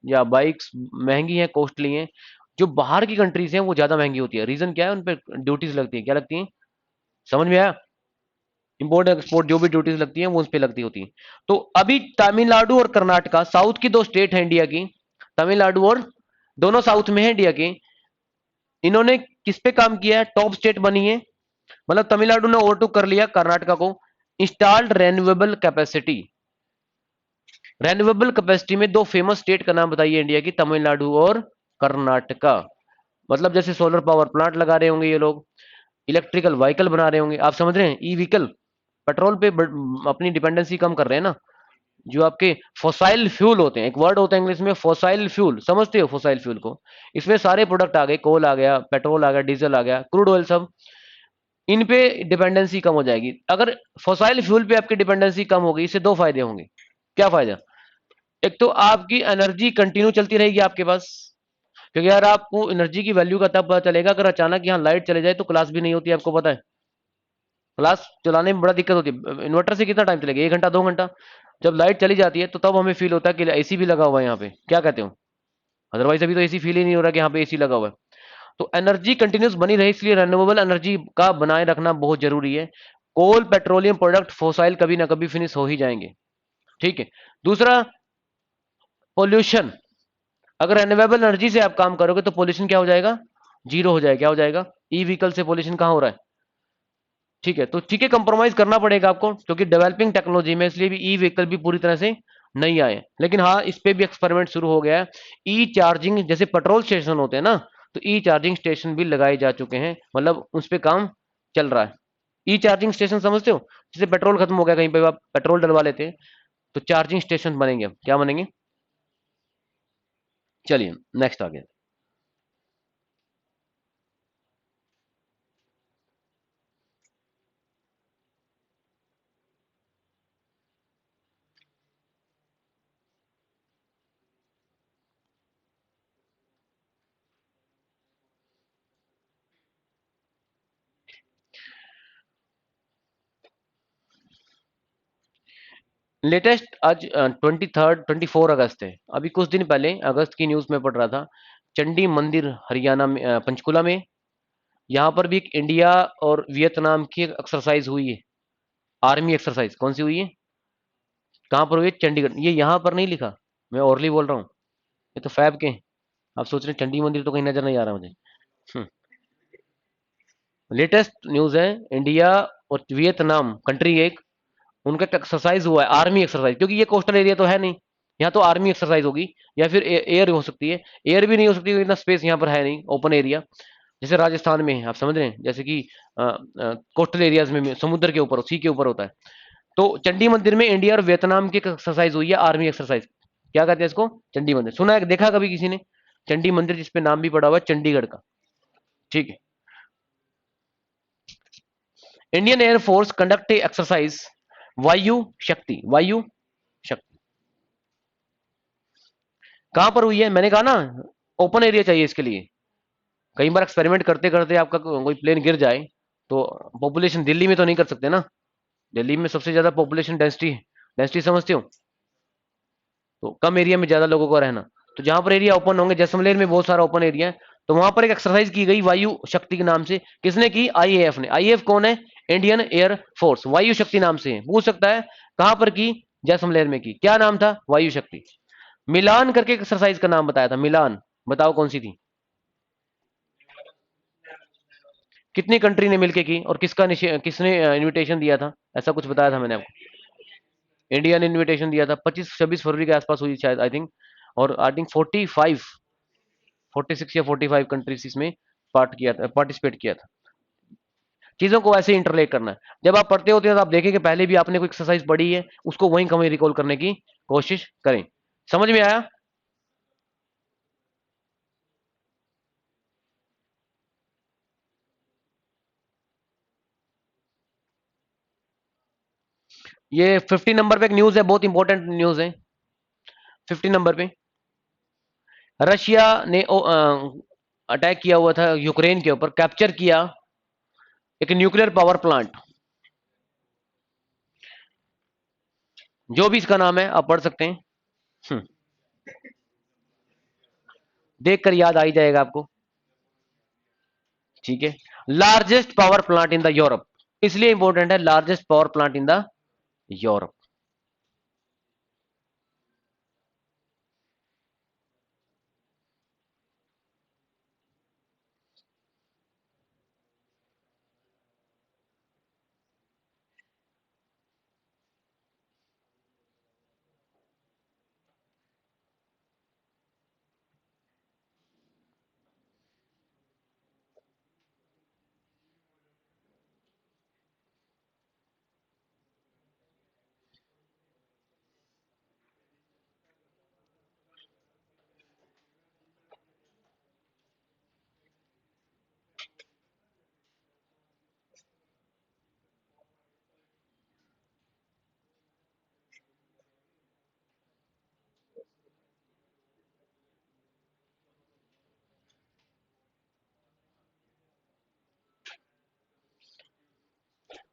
या बाइक्स महंगी हैं, कॉस्टली हैं, जो बाहर की कंट्रीज हैं वो ज्यादा महंगी होती है। रीजन क्या है? उन पे ड्यूटीज लगती है। क्या लगती है? समझ में आया? इंपोर्ट एक्सपोर्ट जो भी ड्यूटीज लगती हैं वो उस पे लगती होती हैं। तो अभी तमिलनाडु और कर्नाटका साउथ की दो स्टेट है इंडिया की, तमिलनाडु और, दोनों साउथ में है इंडिया के। इन्होंने किस पे काम किया है? टॉप स्टेट बनी है, मतलब तमिलनाडु ने ओवरटेक कर लिया कर्नाटका को। Installed renewable capacity, renewable capacity में दो फेमस स्टेट का नाम बताइए इंडिया की, तमिलनाडु और कर्नाटका। मतलब जैसे सोलर पावर प्लांट लगा रहे होंगे ये लोग, इलेक्ट्रिकल व्हीकल बना रहे होंगे, आप समझ रहे हैं, ई व्हीकल, पेट्रोल पे अपनी डिपेंडेंसी कम कर रहे हैं ना। जो आपके फोसाइल फ्यूल होते हैं, एक वर्ड होता है इंग्लिश में फोसाइल फ्यूल, समझते हो फोसाइल फ्यूल को? इसमें सारे प्रोडक्ट आ गए, कोल आ गया, पेट्रोल आ गया, डीजल आ गया, क्रूड ऑयल, सब इन पे डिपेंडेंसी कम हो जाएगी। अगर फोसाइल फ्यूल पे आपकी डिपेंडेंसी कम होगी, इससे दो फायदे होंगे। क्या फायदा? एक तो आपकी एनर्जी कंटिन्यू चलती रहेगी आपके पास, क्योंकि यार आपको एनर्जी की वैल्यू का तब पता चलेगा अगर अचानक यहाँ लाइट चले जाए तो क्लास भी नहीं होती, आपको पता है। क्लास चलाने में बड़ा दिक्कत होती है। इन्वर्टर से कितना टाइम चलेगा? 1 घंटा 2 घंटा। जब लाइट चली जाती है तो तब हमें फील होता है कि एसी भी लगा हुआ है यहाँ पे, क्या कहते हो? अदरवाइज अभी तो एसी फील ही नहीं हो रहा कि यहाँ पे एसी लगा हुआ है। तो एनर्जी कंटिन्यूस बनी रहे, इसलिए रेन्यूएबल एनर्जी का बनाए रखना बहुत जरूरी है। कोल, पेट्रोलियम प्रोडक्ट, फोसाइल कभी ना कभी फिनिश हो ही जाएंगे। ठीक है। दूसरा, पोल्यूशन। अगर रेन्यूएबल एनर्जी से आप काम करोगे तो पोल्यूशन क्या हो जाएगा? जीरो हो जाएगा। क्या हो जाएगा? ई व्हीकल से पोल्यूशन कहाँ हो रहा है? ठीक है, तो ठीक है, कंप्रोमाइज करना पड़ेगा आपको, क्योंकि डेवलपिंग टेक्नोलॉजी में, इसलिए भी ई व्हीकल भी पूरी तरह से नहीं आए। लेकिन हाँ, इस पे भी एक्सपेरिमेंट शुरू हो गया है। ई चार्जिंग, जैसे पेट्रोल स्टेशन होते हैं ना, तो ई चार्जिंग स्टेशन भी लगाए जा चुके हैं, मतलब उस पे काम चल रहा है। ई चार्जिंग स्टेशन समझते हो? जैसे पेट्रोल खत्म हो गया कहीं पे, आप पेट्रोल डलवा लेते हैं, तो चार्जिंग स्टेशन बनेंगे। क्या बनेंगे? चलिए नेक्स्ट आ गया। लेटेस्ट आज 23rd 24 अगस्त है। अभी कुछ दिन पहले अगस्त की न्यूज में पढ़ रहा था, चंडी मंदिर हरियाणा में, पंचकुला में, यहाँ पर भी एक इंडिया और वियतनाम की एक्सरसाइज हुई है। आर्मी एक्सरसाइज कौन सी हुई है? कहाँ पर हुई है? चंडीगढ़। ये यहाँ पर नहीं लिखा, मैं ओरली बोल रहा हूँ, ये तो फैब के हैं। आप सोच रहे हैं चंडी मंदिर तो कहीं नजर नहीं आ रहा मुझे। लेटेस्ट न्यूज है, इंडिया और वियतनाम कंट्री एक, उनका एक्सरसाइज हुआ है, आर्मी एक्सरसाइज, क्योंकि ये कोस्टल एरिया तो है नहीं, यहाँ तो आर्मी एक्सरसाइज होगी, या फिर एयर हो सकती है। एयर भी नहीं हो सकती क्योंकि इतना स्पेस यहाँ पर है नहीं, ओपन एरिया। जैसे राजस्थान में है, आप समझ रहे हैं, जैसे कि कोस्टल एरियाज में समुद्र के ऊपर, सी के ऊपर होता है। तो चंडी मंदिर में इंडिया और वियतनाम की एक्सरसाइज हुई है, आर्मी एक्सरसाइज। क्या कहते हैं इसको? चंडी मंदिर। सुना है, देखा कभी किसी ने चंडी मंदिर जिसपे नाम भी पड़ा हुआ है चंडीगढ़ का? ठीक है। इंडियन एयरफोर्स कंडक्ट एक्सरसाइज वायु शक्ति, वायु शक्ति। कहां पर हुई है? मैंने कहा ना, ओपन एरिया चाहिए इसके लिए। कई बार एक्सपेरिमेंट करते करते आपका कोई प्लेन गिर जाए, तो पॉपुलेशन, दिल्ली में तो नहीं कर सकते ना, दिल्ली में सबसे ज्यादा पॉपुलेशन डेंसिटी, डेंसिटी समझते हो, तो कम एरिया में ज्यादा लोगों को रहना। तो जहां पर एरिया ओपन होंगे, जैसलमेर में बहुत सारा ओपन एरिया है, तो वहां पर एक एक्सरसाइज की गई वायु शक्ति के नाम से। किसने की? आईएएफ ने। आईएएफ कौन है? इंडियन एयर फोर्स, वायु शक्ति नाम से है। पूछ सकता है कहां पर की? जैसलमेर में की। क्या नाम था? वायु शक्ति। मिलान करके एक्सरसाइज का नाम बताया था, मिलान। बताओ कौन सी थी? कितनी कंट्री ने मिलके की, और किसने इनविटेशन दिया था? ऐसा कुछ बताया था मैंने आपको। इंडिया ने इनविटेशन दिया था, 25-26 फरवरी के आसपास हुई शायद, आई थिंक। और आई थिंक 46 या 45 कंट्रीज इसमें पार्टिसिपेट किया था। चीजों को ऐसे इंटरलेट करना है। जब आप पढ़ते होते हैं तो आप देखें कि पहले भी आपने कोई एक्सरसाइज पढ़ी है, उसको वहीं कहीं रिकॉल करने की कोशिश करें। समझ में आया? ये 50 नंबर पे एक न्यूज है, बहुत इंपॉर्टेंट न्यूज है। 50 नंबर पे, रशिया ने अटैक किया हुआ था यूक्रेन के ऊपर, कैप्चर किया एक न्यूक्लियर पावर प्लांट। जो भी इसका नाम है आप पढ़ सकते हैं। हम्म, देखकर याद आ ही जाएगा आपको। ठीक है, largest power plant in the Europe, इसलिए इंपॉर्टेंट है, largest power plant in the Europe.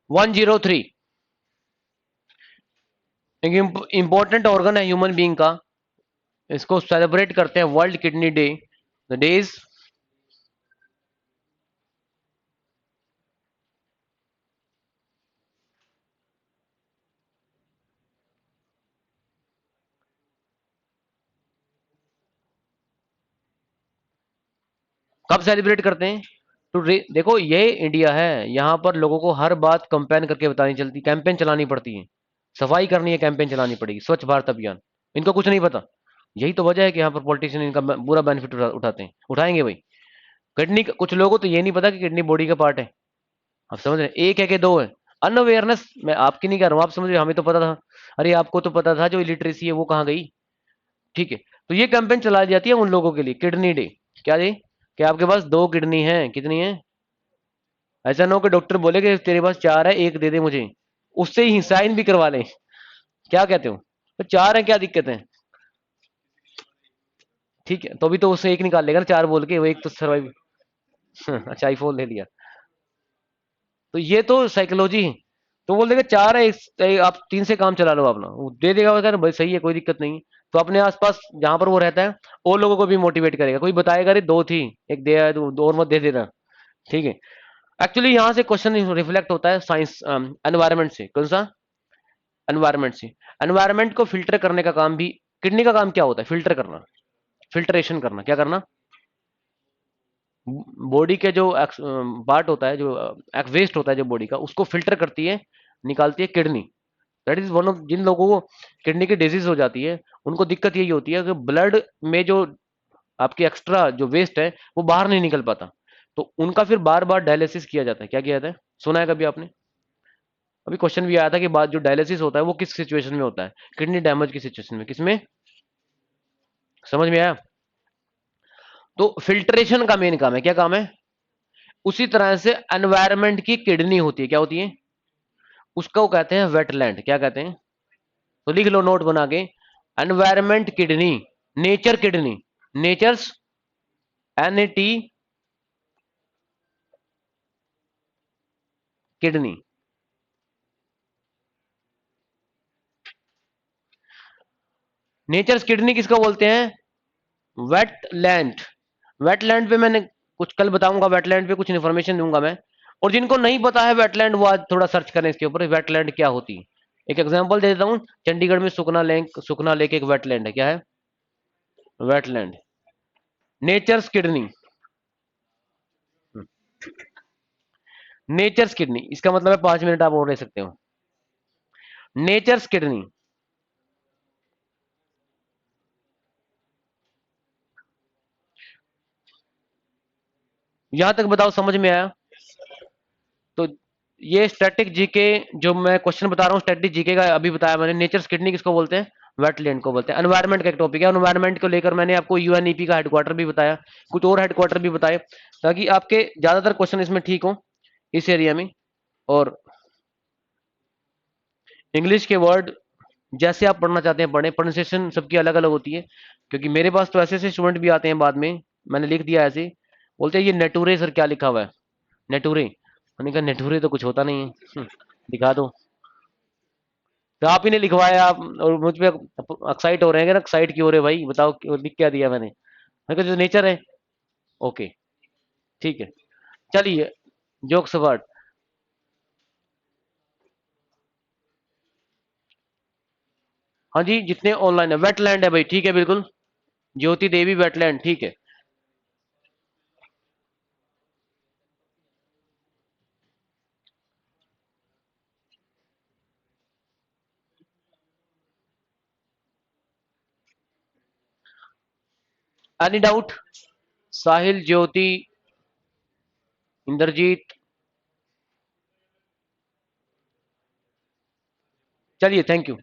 103, एक इंपॉर्टेंट ऑर्गन है ह्यूमन बीइंग का, इसको सेलिब्रेट करते हैं world kidney day. The days, कब सेलिब्रेट करते हैं? तो देखो ये इंडिया है, यहाँ पर लोगों को हर बात कंपेन करके बतानी चलती, कैंपेन चलानी पड़ती है, सफाई करनी है, कैंपेन चलानी पड़ेगी, स्वच्छ भारत अभियान। इनको कुछ नहीं पता, यही तो वजह है कि यहाँ पर पॉलिटिशियन इनका पूरा बेनिफिट उठाते हैं, उठाएंगे भाई। किडनी, कुछ लोगों को तो ये नहीं पता कि किडनी बॉडी का पार्ट है। आप समझ रहे हैं, एक है कि दो है? अनअवेयरनेस, मैं आपकी नहीं कर रहा हूँ, आप समझ रहे हो, हमें तो पता था। अरे आपको तो पता था, जो इलिटरेसी है वो कहाँ गई? ठीक है, तो ये कैंपेन चलाई जाती है उन लोगों के लिए, किडनी डे। क्या जी, कि आपके पास दो किडनी है, कितनी है? ऐसा ना हो कि डॉक्टर बोले कि तेरे पास चार है, एक दे दे मुझे, उससे ही साइन भी करवा लें। क्या कहते हो? तो चार है, क्या दिक्कत है? ठीक है, तो अभी तो उससे एक निकाल लेगा ना चार बोल के, वो एक तो सर्वाइव। अच्छा, आईफोन ले लिया। तो ये तो साइकोलॉजी है। तो बोल देगा चार है, आप तीन से काम चला लो अपना, वो दे देगा, वगैरह भाई सही है, कोई दिक्कत नहीं है। तो अपने आसपास जहां पर वो रहता है, और लोगों को भी मोटिवेट करेगा, कोई बताएगा अरे दो थी, एक दे आया, दो और मत दे देना। ठीक है, एक्चुअली यहाँ से क्वेश्चन रिफ्लेक्ट होता है साइंस, एनवायरमेंट से। कौन सा? एनवायरमेंट से। एनवायरमेंट को फिल्टर करने का काम भी, किडनी का काम क्या होता है? फिल्टर करना, फिल्ट्रेशन करना, क्या करना? बॉडी के जो पार्ट होता है, जो वेस्ट होता है जो बॉडी का, उसको फिल्टर करती है, निकालती है kidney. That is one of, जिन लोगों को किडनी की डिजीज हो जाती है, उनको दिक्कत यही होती है कि ब्लड में जो आपकी एक्स्ट्रा जो वेस्ट है वो बाहर नहीं निकल पाता, तो उनका फिर बार बार डायलिसिस किया जाता है। क्या किया जाता है, सुना है कभी आपने? अभी क्वेश्चन भी आया था कि बाद जो डायलिसिस होता है वो किस सिचुएशन में होता है? किडनी डैमेज की सिचुएशन में, किसमें? समझ में आया? तो फिल्ट्रेशन का मेन काम है, क्या काम है? उसी तरह से एनवायरनमेंट की किडनी होती है, क्या होती है? उसको कहते हैं वेटलैंड। क्या कहते हैं? तो लिख लो नोट बना के, environment kidney, nature kidney, nature's, NAT kidney. Nature's kidney किसको बोलते हैं? वेटलैंड। वेटलैंड पे मैंने कुछ कल बताऊंगा, वेटलैंड पे कुछ इन्फॉर्मेशन दूंगा मैं। और जिनको नहीं पता है वेटलैंड, वो आज थोड़ा सर्च करें इसके ऊपर, वेटलैंड क्या होती है। एक एग्जांपल दे देता हूँ, चंडीगढ़ में सुखना लेक एक वेटलैंड है। क्या है? Wetland. Nature's kidney, nature's kidney, इसका मतलब है 5 मिनट आप और ले सकते हो। नेचर्स किडनी, यहां तक बताओ, समझ में आया? तो ये स्टैटिक जीके, जो मैं क्वेश्चन बता रहा हूँ स्टैटिक जीके का, अभी बताया मैंने। नेचर्स किडनी किसको बोलते हैं? वेटलैंड को बोलते हैं। एनवायरनमेंट का एक टॉपिक है, एनवायरनमेंट को लेकर मैंने आपको UNEP का हेडक्वार्टर भी बताया, कुछ और हेडक्वार्टर भी बताए, ताकि आपके ज्यादातर क्वेश्चन इसमें ठीक हो, इस एरिया में। और इंग्लिश के वर्ड जैसे आप पढ़ना चाहते हैं पढ़ें, प्रोनाउंसिएशन सबकी अलग अलग होती है, क्योंकि मेरे पास तो ऐसे ऐसे स्टूडेंट भी आते हैं बाद में, मैंने लिख दिया ऐसे, बोलते हैं ये नेटूरे सर क्या लिखा हुआ है? नेटूरे। मैंने कहा नेटूरे तो कुछ होता नहीं है। दिखा दो। तो आप ही ने लिखवाया, आप और मुझ पे एक्साइट हो रहे हैं कि ना, एक्साइट क्यों हो रहे भाई, बताओ लिख क्या दिया मैंने? मैं कहते नेचर है। ओके, ठीक है, चलिए, जोक्स अपार्ट। हाँ जी, जितने ऑनलाइन है, वेटलैंड है भाई, ठीक है, बिल्कुल। ज्योति देवी वेटलैंड, ठीक है। Any doubt? साहिल, ज्योति, इंद्रजीत। चलिए, थैंक यू।